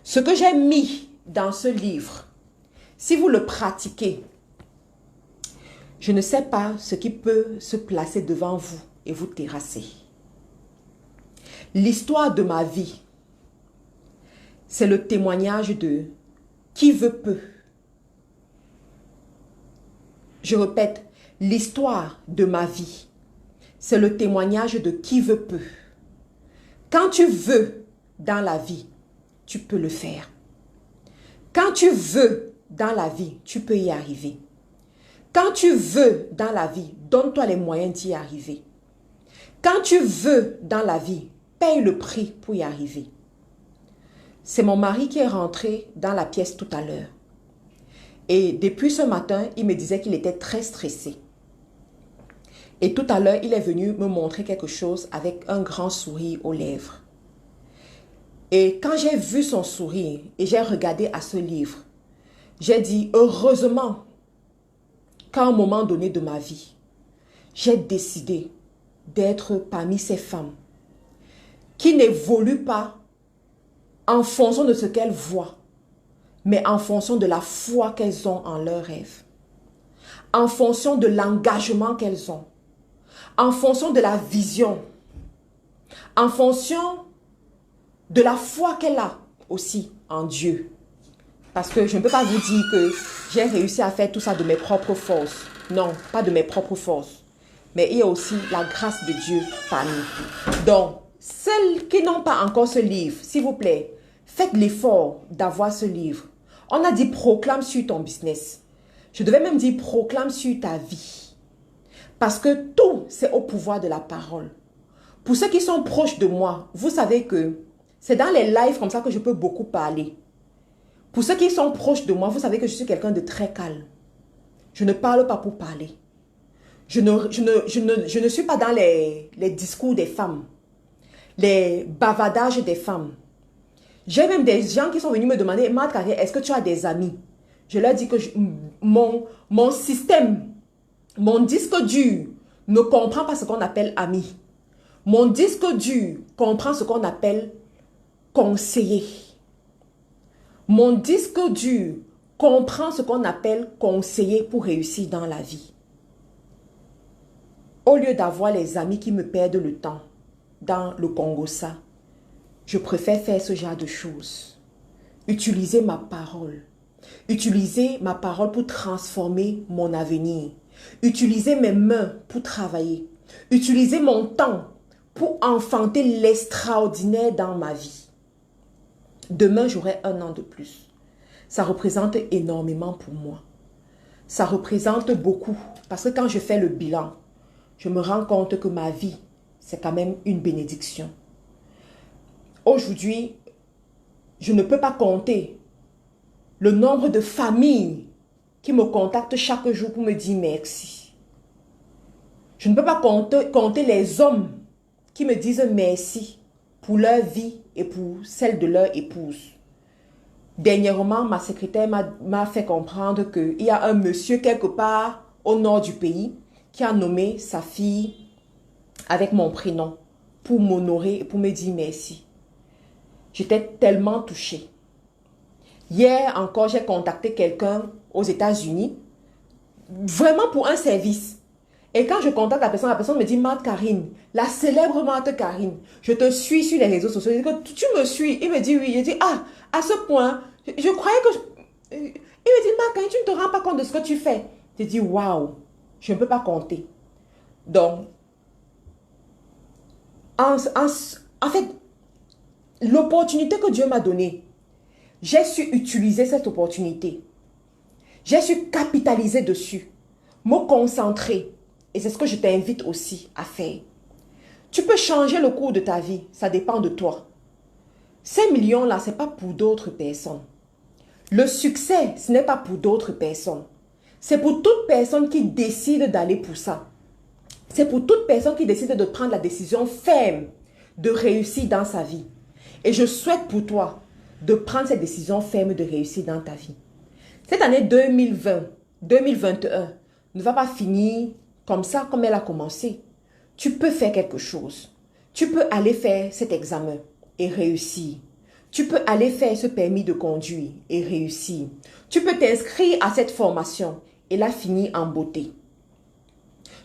Ce que j'ai mis dans ce livre, si vous le pratiquez, je ne sais pas ce qui peut se placer devant vous et vous terrasser. L'histoire de ma vie, c'est le témoignage de qui veut peut. Je répète, l'histoire de ma vie, c'est le témoignage de qui veut peut. Quand tu veux dans la vie, tu peux le faire. Quand tu veux dans la vie, tu peux y arriver. Quand tu veux dans la vie, donne-toi les moyens d'y arriver. Quand tu veux dans la vie, paye le prix pour y arriver. C'est mon mari qui est rentré dans la pièce tout à l'heure. Et depuis ce matin, il me disait qu'il était très stressé. Et tout à l'heure, il est venu me montrer quelque chose avec un grand sourire aux lèvres. Et quand j'ai vu son sourire et j'ai regardé à ce livre, j'ai dit, heureusement qu'à un moment donné de ma vie, j'ai décidé d'être parmi ces femmes qui n'évoluent pas en fonction de ce qu'elles voient, mais en fonction de la foi qu'elles ont en leurs rêves, en fonction de l'engagement qu'elles ont, en fonction de la vision, en fonction de la foi qu'elle a aussi en Dieu. Parce que je ne peux pas vous dire que j'ai réussi à faire tout ça de mes propres forces. Non, pas de mes propres forces. Mais il y a aussi la grâce de Dieu parmi nous. Donc, celles qui n'ont pas encore ce livre, s'il vous plaît, faites l'effort d'avoir ce livre. On a dit proclame sur ton business. Je devais même dire proclame sur ta vie. Parce que tout, c'est au pouvoir de la parole. Pour ceux qui sont proches de moi, vous savez que c'est dans les lives comme ça que je peux beaucoup parler. Pour ceux qui sont proches de moi, vous savez que je suis quelqu'un de très calme. Je ne parle pas pour parler. Je ne suis pas dans les discours des femmes, les bavardages des femmes. J'ai même des gens qui sont venus me demander, Marthe Carrière, est-ce que tu as des amis? Je leur dis que mon système, mon disque dur ne comprend pas ce qu'on appelle ami. Mon disque dur comprend ce qu'on appelle conseiller. Mon disque dur comprend ce qu'on appelle conseiller pour réussir dans la vie. Au lieu d'avoir les amis qui me perdent le temps dans le Congo-ça, je préfère faire ce genre de choses. Utiliser ma parole. Utiliser ma parole pour transformer mon avenir. Utiliser mes mains pour travailler. Utiliser mon temps pour enfanter l'extraordinaire dans ma vie. Demain, j'aurai 1 an de plus. Ça représente énormément pour moi. Ça représente beaucoup. Parce que quand je fais le bilan, je me rends compte que ma vie, c'est quand même une bénédiction. Aujourd'hui, je ne peux pas compter le nombre de familles qui me contactent chaque jour pour me dire merci. Je ne peux pas compter les hommes qui me disent merci pour leur vie et pour celle de leur épouse. Dernièrement, ma secrétaire m'a fait comprendre qu'il y a un monsieur quelque part au nord du pays qui a nommé sa fille avec mon prénom pour m'honorer et pour me dire merci. J'étais tellement touchée. Hier encore, j'ai contacté quelqu'un aux États-Unis, vraiment pour un service. Et quand je contacte la personne me dit, Marthe Karine, la célèbre Marthe Karine, je te suis sur les réseaux sociaux. Je dis que tu me suis. Il me dit oui. Je dis, ah, à ce point, je croyais que... Il me dit, Marthe Karine, tu ne te rends pas compte de ce que tu fais. Je dis, waouh, je ne peux pas compter. Donc, en fait, l'opportunité que Dieu m'a donnée, j'ai su utiliser cette opportunité. J'ai su capitaliser dessus, me concentrer. Et c'est ce que je t'invite aussi à faire. Tu peux changer le cours de ta vie, ça dépend de toi. Ces millions-là, ce n'est pas pour d'autres personnes. Le succès, ce n'est pas pour d'autres personnes. C'est pour toute personne qui décide d'aller pour ça. C'est pour toute personne qui décide de prendre la décision ferme de réussir dans sa vie. Et je souhaite pour toi de prendre cette décision ferme de réussir dans ta vie. Cette année 2021 ne va pas finir comme ça, comme elle a commencé. Tu peux faire quelque chose. Tu peux aller faire cet examen et réussir. Tu peux aller faire ce permis de conduire et réussir. Tu peux t'inscrire à cette formation et la finir en beauté.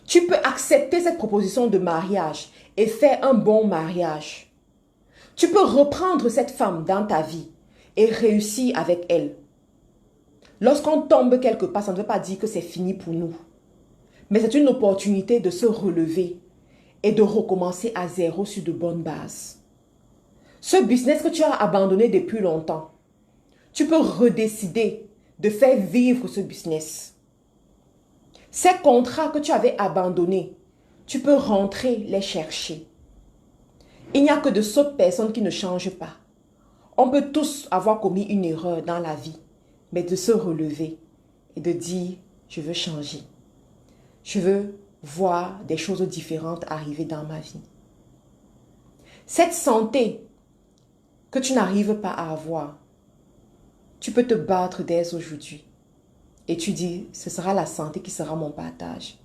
Tu peux accepter cette proposition de mariage et faire un bon mariage. Tu peux reprendre cette femme dans ta vie et réussir avec elle. Lorsqu'on tombe quelque part, ça ne veut pas dire que c'est fini pour nous. Mais c'est une opportunité de se relever et de recommencer à zéro sur de bonnes bases. Ce business que tu as abandonné depuis longtemps, tu peux redécider de faire vivre ce business. Ces contrats que tu avais abandonnés, tu peux rentrer les chercher. Il n'y a que de sottes personnes qui ne changent pas. On peut tous avoir commis une erreur dans la vie, mais de se relever et de dire « je veux changer ». Je veux voir des choses différentes arriver dans ma vie. Cette santé que tu n'arrives pas à avoir, tu peux te battre dès aujourd'hui. Et tu dis, ce sera la santé qui sera mon partage.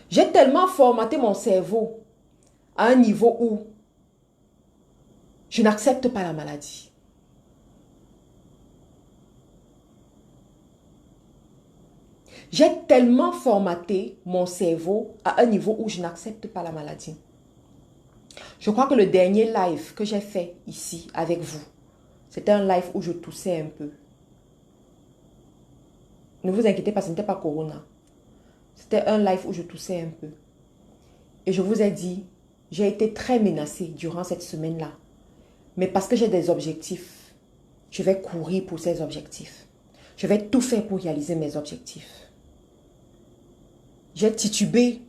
J'ai tellement formaté mon cerveau à un niveau où je n'accepte pas la maladie. J'ai tellement formaté mon cerveau à un niveau où je n'accepte pas la maladie. Je crois que le dernier live que j'ai fait ici avec vous, c'était un live où je toussais un peu. Ne vous inquiétez pas, ce n'était pas Corona. C'était un live où je toussais un peu. Et je vous ai dit, j'ai été très menacée durant cette semaine-là. Mais parce que j'ai des objectifs, je vais courir pour ces objectifs. Je vais tout faire pour réaliser mes objectifs. J'ai titubé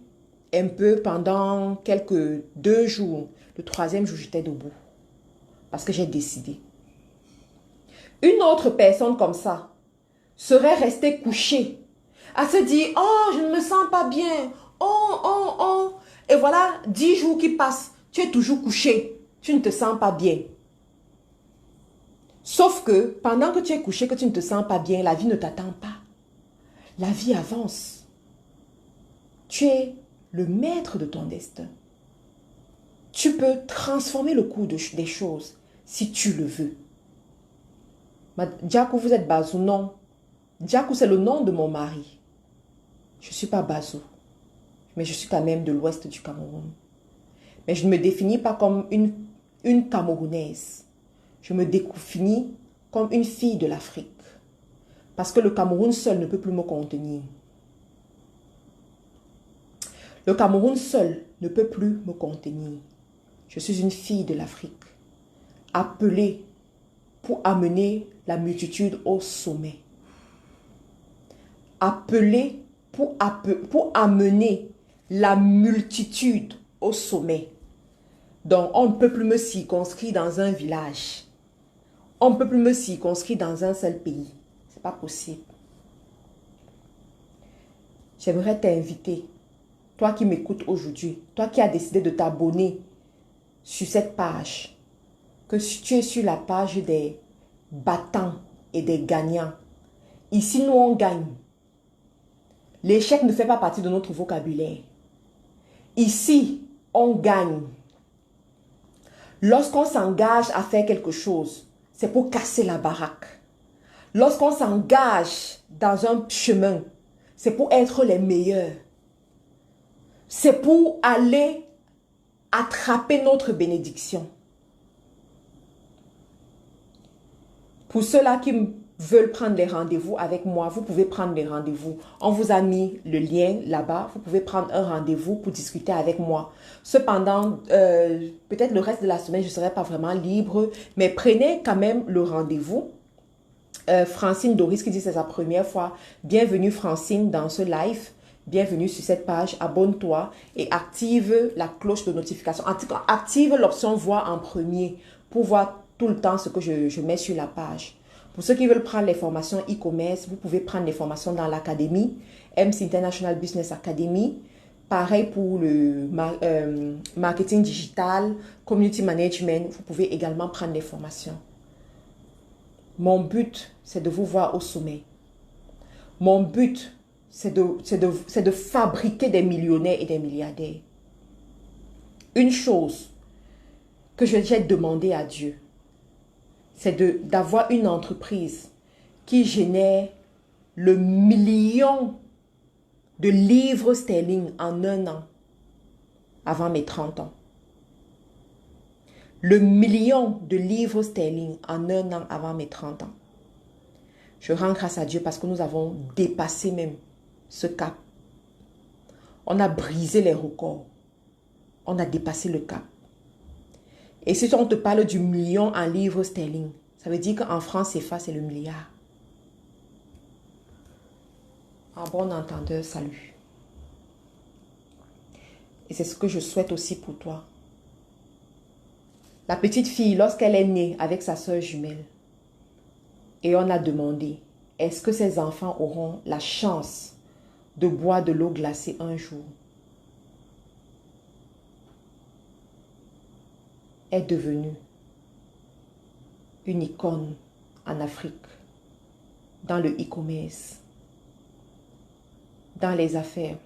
un peu pendant quelques 2 jours. Le 3e jour, j'étais debout. Parce que j'ai décidé. Une autre personne comme ça serait restée couchée à se dire « Oh, je ne me sens pas bien. Et voilà, 10 jours qui passent, tu es toujours couché. Tu ne te sens pas bien. Sauf que pendant que tu es couché, que tu ne te sens pas bien, la vie ne t'attend pas. La vie avance. Tu es le maître de ton destin. Tu peux transformer le cours des choses si tu le veux. Diakou, vous êtes Bazou? Non. Diakou, c'est le nom de mon mari. Je ne suis pas Bazou, mais je suis quand même de l'ouest du Cameroun. Mais je ne me définis pas comme une Camerounaise. Je me définis comme une fille de l'Afrique. Parce que le Cameroun seul ne peut plus me contenir. Le Cameroun seul ne peut plus me contenir. Je suis une fille de l'Afrique, appelée pour amener la multitude au sommet. Appelée pour amener la multitude au sommet. Donc, on ne peut plus me circonscrire dans un village. On ne peut plus me circonscrire dans un seul pays. Ce n'est pas possible. J'aimerais t'inviter, toi qui m'écoutes aujourd'hui, toi qui as décidé de t'abonner sur cette page, que tu es sur la page des battants et des gagnants. Ici, nous, on gagne. L'échec ne fait pas partie de notre vocabulaire. Ici, on gagne. Lorsqu'on s'engage à faire quelque chose, c'est pour casser la baraque. Lorsqu'on s'engage dans un chemin, c'est pour être les meilleurs. C'est pour aller attraper notre bénédiction. Pour ceux-là qui veulent prendre des rendez-vous avec moi, vous pouvez prendre des rendez-vous. On vous a mis le lien là-bas. Vous pouvez prendre un rendez-vous pour discuter avec moi. Cependant, peut-être le reste de la semaine, je ne serai pas vraiment libre, mais prenez quand même le rendez-vous. Francine Doris qui dit que c'est sa première fois. Bienvenue Francine dans ce live. Bienvenue sur cette page. Abonne-toi et active la cloche de notification. Active l'option voir en premier pour voir tout le temps ce que je mets sur la page. Pour ceux qui veulent prendre les formations e-commerce, vous pouvez prendre les formations dans l'académie, EMS International Business Academy. Pareil pour le marketing digital, community management, vous pouvez également prendre les formations. Mon but, c'est de vous voir au sommet. Mon but, c'est de fabriquer des millionnaires et des milliardaires. Une chose que j'ai demandé à Dieu, c'est d'avoir une entreprise qui génère le million de livres sterling en un an avant mes 30 ans. Le million de livres sterling en un an avant mes 30 ans. Je rends grâce à Dieu parce que nous avons dépassé même ce cap. On a brisé les records. On a dépassé le cap. Et si on te parle du million en livres sterling, ça veut dire qu'en France CFA, c'est le milliard. En bon entendeur, salut. Et c'est ce que je souhaite aussi pour toi. La petite fille, lorsqu'elle est née avec sa soeur jumelle, et on a demandé, est-ce que ces enfants auront la chance de boire de l'eau glacée un jour? Est devenue une icône en Afrique, dans le e-commerce, dans les affaires,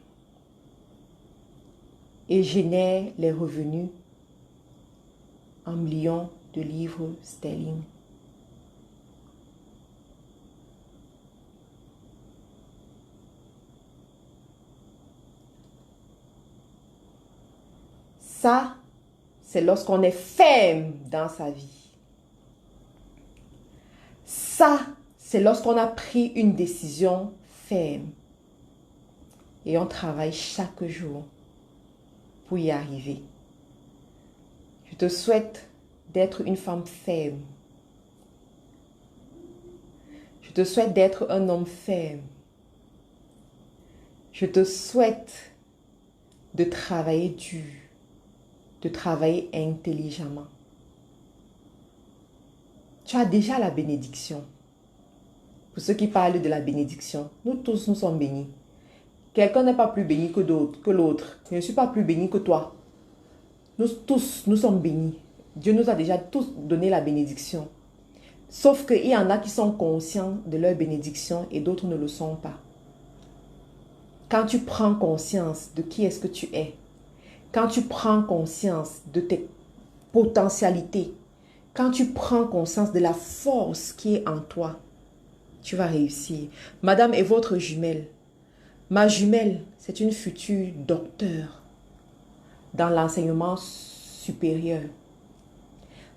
et génère les revenus en millions de livres sterling. Ça, c'est lorsqu'on est ferme dans sa vie. Ça, c'est lorsqu'on a pris une décision ferme. Et on travaille chaque jour pour y arriver. Je te souhaite d'être une femme ferme. Je te souhaite d'être un homme ferme. Je te souhaite de travailler dur, de travailler intelligemment. Tu as déjà la bénédiction. Pour ceux qui parlent de la bénédiction, nous tous nous sommes bénis. Quelqu'un n'est pas plus béni que l'autre. Je ne suis pas plus béni que toi. Nous tous, nous sommes bénis. Dieu nous a déjà tous donné la bénédiction. Sauf qu'il y en a qui sont conscients de leur bénédiction et d'autres ne le sont pas. Quand tu prends conscience de qui est-ce que tu es, quand tu prends conscience de tes potentialités, quand tu prends conscience de la force qui est en toi, tu vas réussir. Madame est votre jumelle. Ma jumelle, c'est une future docteure dans l'enseignement supérieur.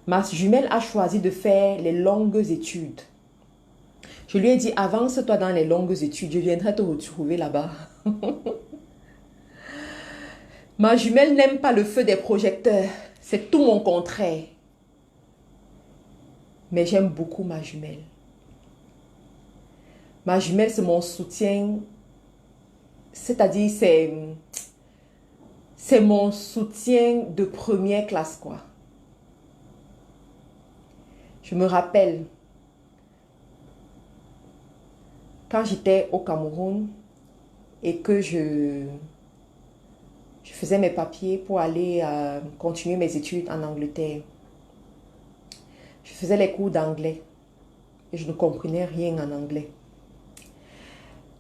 Ma jumelle a choisi de faire les longues études. Je lui ai dit, avance-toi dans les longues études, je viendrai te retrouver là-bas. Ma jumelle n'aime pas le feu des projecteurs. C'est tout mon contraire. Mais j'aime beaucoup ma jumelle. Ma jumelle, c'est mon soutien. C'est-à-dire, c'est mon soutien de première classe, quoi. Je me rappelle, quand j'étais au Cameroun et que je faisais mes papiers pour aller continuer mes études en Angleterre. Je faisais les cours d'anglais et je ne comprenais rien en anglais.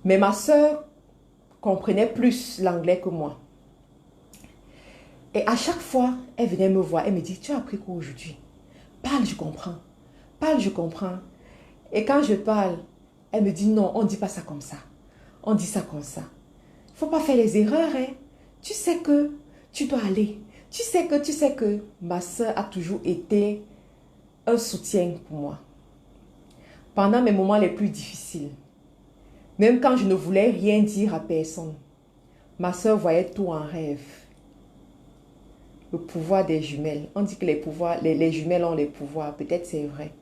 Mais ma soeur comprenait plus l'anglais que moi. Et à chaque fois, elle venait me voir, elle me dit, tu as appris quoi aujourd'hui? Parle, je comprends. Parle, je comprends. Et quand je parle, elle me dit, non, on ne dit pas ça comme ça. On dit ça comme ça. Il ne faut pas faire les erreurs, hein. Tu sais que tu dois aller. Tu sais que ma soeur a toujours été un soutien pour moi. Pendant mes moments les plus difficiles, même quand je ne voulais rien dire à personne, ma soeur voyait tout en rêve. Le pouvoir des jumelles. On dit que les jumelles ont les pouvoirs. Peut-être c'est vrai.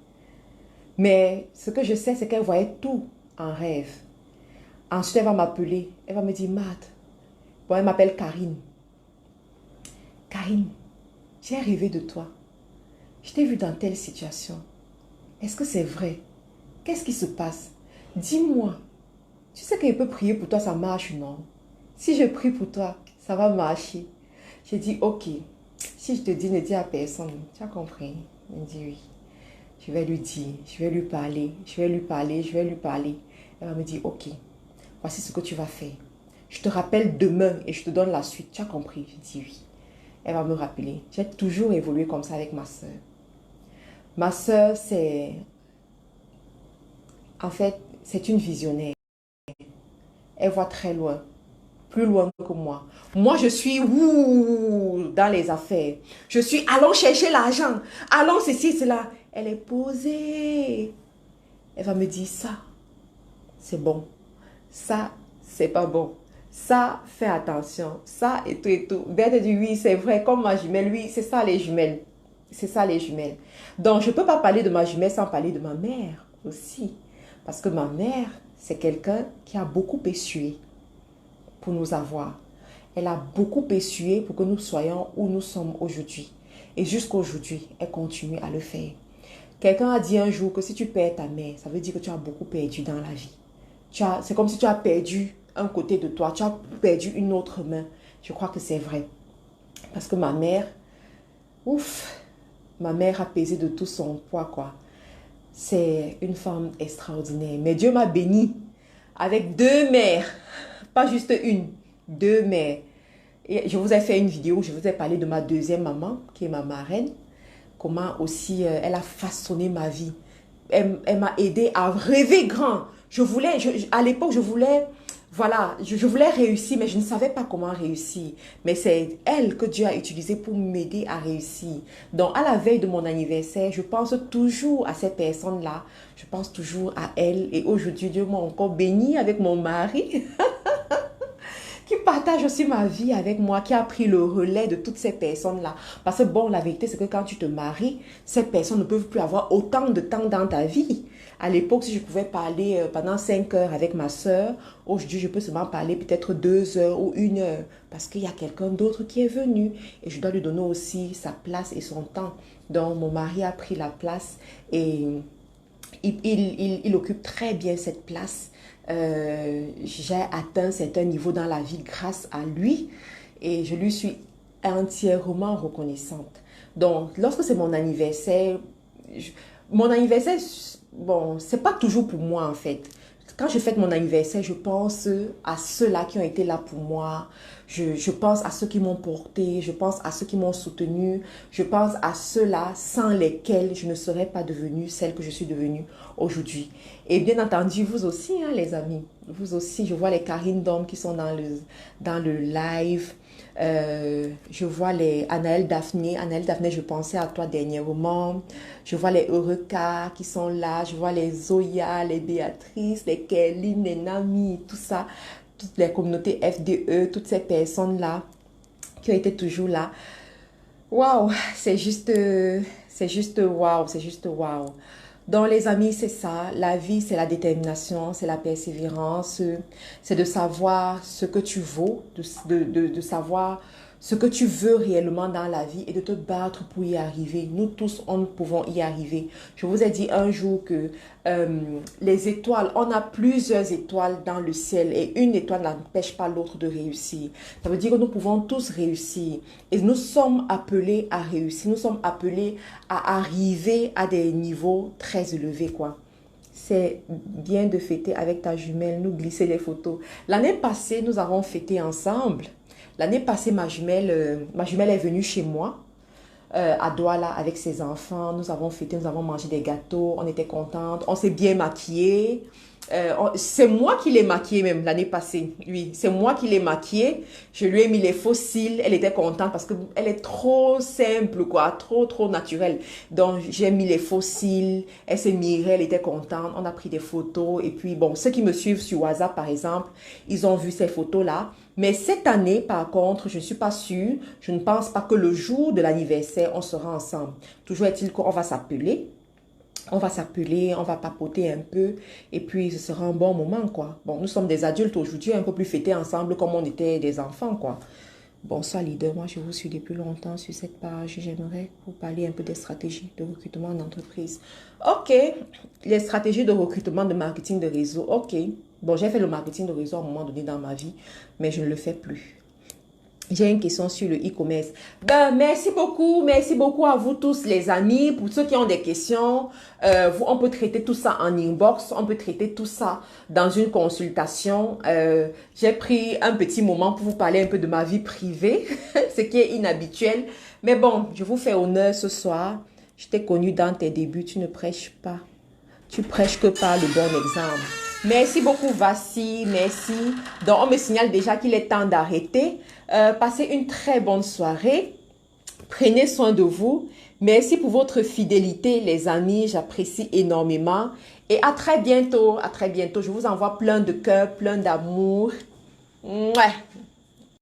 Mais ce que je sais, c'est qu'elle voyait tout en rêve. Ensuite, elle va m'appeler. Elle va me dire, Matt. Bon, elle m'appelle Karine. Karine, j'ai rêvé de toi. Je t'ai vu dans telle situation. Est-ce que c'est vrai? Qu'est-ce qui se passe? Dis-moi. Tu sais que je peux prier pour toi, ça marche, non? Si je prie pour toi, ça va marcher. J'ai dit, ok. Si je te dis, ne dis à personne. Tu as compris? Il me dit oui. Je vais lui dire, je vais lui parler, je vais lui parler, je vais lui parler. Elle va me dire, ok, voici ce que tu vas faire. Je te rappelle demain et je te donne la suite. Tu as compris? Je dis oui. Elle va me rappeler. J'ai toujours évolué comme ça avec ma soeur. Ma soeur, en fait, c'est une visionnaire. Elle voit très loin. Plus loin que moi. Moi, je suis dans les affaires. Je suis allons chercher l'argent. Allons ceci, cela. Elle est posée. Elle va me dire ça, c'est bon. Ça, c'est pas bon. Ça, fais attention. Ça et tout et tout. Ben, elle dit oui, c'est vrai. Comme ma jumelle, oui, c'est ça les jumelles. C'est ça les jumelles. Donc, je ne peux pas parler de ma jumelle sans parler de ma mère aussi. Parce que ma mère, c'est quelqu'un qui a beaucoup essuyé pour nous avoir. Elle a beaucoup essuyé pour que nous soyons où nous sommes aujourd'hui. Et jusqu'à aujourd'hui, elle continue à le faire. Quelqu'un a dit un jour que si tu perds ta mère, ça veut dire que tu as beaucoup perdu dans la vie. C'est comme si tu as perdu un côté de toi, tu as perdu une autre main. Je crois que c'est vrai. Parce que ma mère, ma mère a pesé de tout son poids, quoi. C'est une femme extraordinaire. Mais Dieu m'a béni avec 2 mères. Pas juste une, 2 mères. Et je vous ai fait une vidéo où je vous ai parlé de ma deuxième maman, qui est ma marraine. Comment aussi elle a façonné ma vie. Elle m'a aidé à rêver grand. À l'époque, je voulais réussir, mais je ne savais pas comment réussir. Mais c'est elle que Dieu a utilisée pour m'aider à réussir. Donc, à la veille de mon anniversaire, je pense toujours à cette personne-là. Je pense toujours à elle. Et aujourd'hui, Dieu m'a encore béni avec mon mari. Qui partage aussi ma vie avec moi, qui a pris le relais de toutes ces personnes-là. Parce que bon, la vérité, c'est que quand tu te maries, ces personnes ne peuvent plus avoir autant de temps dans ta vie. À l'époque, si je pouvais parler pendant 5 heures avec ma soeur, aujourd'hui, je peux seulement parler peut-être 2 heures ou 1 heure. Parce qu'il y a quelqu'un d'autre qui est venu. Et je dois lui donner aussi sa place et son temps. Donc, mon mari a pris la place et il occupe très bien cette place. J'ai atteint un certain niveau dans la vie grâce à lui et je lui suis entièrement reconnaissante. Donc, lorsque c'est mon anniversaire, mon anniversaire, bon, c'est pas toujours pour moi en fait. Quand je fête mon anniversaire, je pense à ceux-là qui ont été là pour moi. Je pense à ceux qui m'ont porté. Je pense à ceux qui m'ont soutenu. Je pense à ceux-là sans lesquels je ne serais pas devenue celle que je suis devenue aujourd'hui. Et bien entendu, vous aussi, hein, les amis. Vous aussi, je vois les Karine Dom qui sont dans le live. Je vois les Anaël Daphné. Anaël Daphné, je pensais à toi dernièrement. Je vois les Eureka qui sont là. Je vois les Zoya, les Béatrice, les Kéline, les Nami, tout ça. Toutes les communautés FDE, toutes ces personnes-là qui ont été toujours là. Waouh, c'est juste waouh, c'est juste waouh. Donc les amis, c'est ça. La vie, c'est la détermination, c'est la persévérance, c'est de savoir ce que tu vaux, de savoir ce que tu veux réellement dans la vie et de te battre pour y arriver. Nous tous, on pouvons y arriver. Je vous ai dit un jour que les étoiles, on a plusieurs étoiles dans le ciel et une étoile n'empêche pas l'autre de réussir. Ça veut dire que nous pouvons tous réussir et nous sommes appelés à réussir. Nous sommes appelés à arriver à des niveaux très élevés, quoi. C'est bien de fêter avec ta jumelle, nous glisser les photos. L'année passée, nous avons fêté ensemble. L'année passée, ma jumelle est venue chez moi à Douala avec ses enfants. Nous avons fêté, nous avons mangé des gâteaux, on était contentes, on s'est bien maquillés. C'est moi qui l'ai maquillée même l'année passée. Oui, c'est moi qui l'ai maquillée. Je lui ai mis les faux cils. Elle était contente parce qu'elle est trop simple, quoi. Trop naturelle. Donc, j'ai mis les faux cils. Elle s'est mirée, elle était contente. On a pris des photos. Et puis, bon, ceux qui me suivent sur WhatsApp, par exemple, ils ont vu ces photos-là. Mais cette année, par contre, je ne suis pas sûre. Je ne pense pas que le jour de l'anniversaire, on sera ensemble. Toujours est-il qu'on va s'appeler. On va s'appeler, on va papoter un peu et puis ce sera un bon moment, quoi. Bon, nous sommes des adultes aujourd'hui, un peu plus fêtés ensemble comme on était des enfants, quoi. Bonsoir leader, moi je vous suis depuis longtemps sur cette page. J'aimerais vous parler un peu des stratégies de recrutement en entreprise. Ok, les stratégies de recrutement, de marketing de réseau, ok. Bon, j'ai fait le marketing de réseau à un moment donné dans ma vie, mais je ne le fais plus. J'ai une question sur le e-commerce. Ben, merci beaucoup à vous tous les amis. Pour ceux qui ont des questions, on peut traiter tout ça en inbox, on peut traiter tout ça dans une consultation. J'ai pris un petit moment pour vous parler un peu de ma vie privée, ce qui est inhabituel. Mais bon, je vous fais honneur ce soir. Je t'ai connu dans tes débuts, tu ne prêches pas. Tu prêches que par le bon exemple. Merci beaucoup, Vassi. Merci. Donc, on me signale déjà qu'il est temps d'arrêter. Passez une très bonne soirée. Prenez soin de vous. Merci pour votre fidélité, les amis. J'apprécie énormément. Et à très bientôt. À très bientôt. Je vous envoie plein de cœur, plein d'amour. Mouah.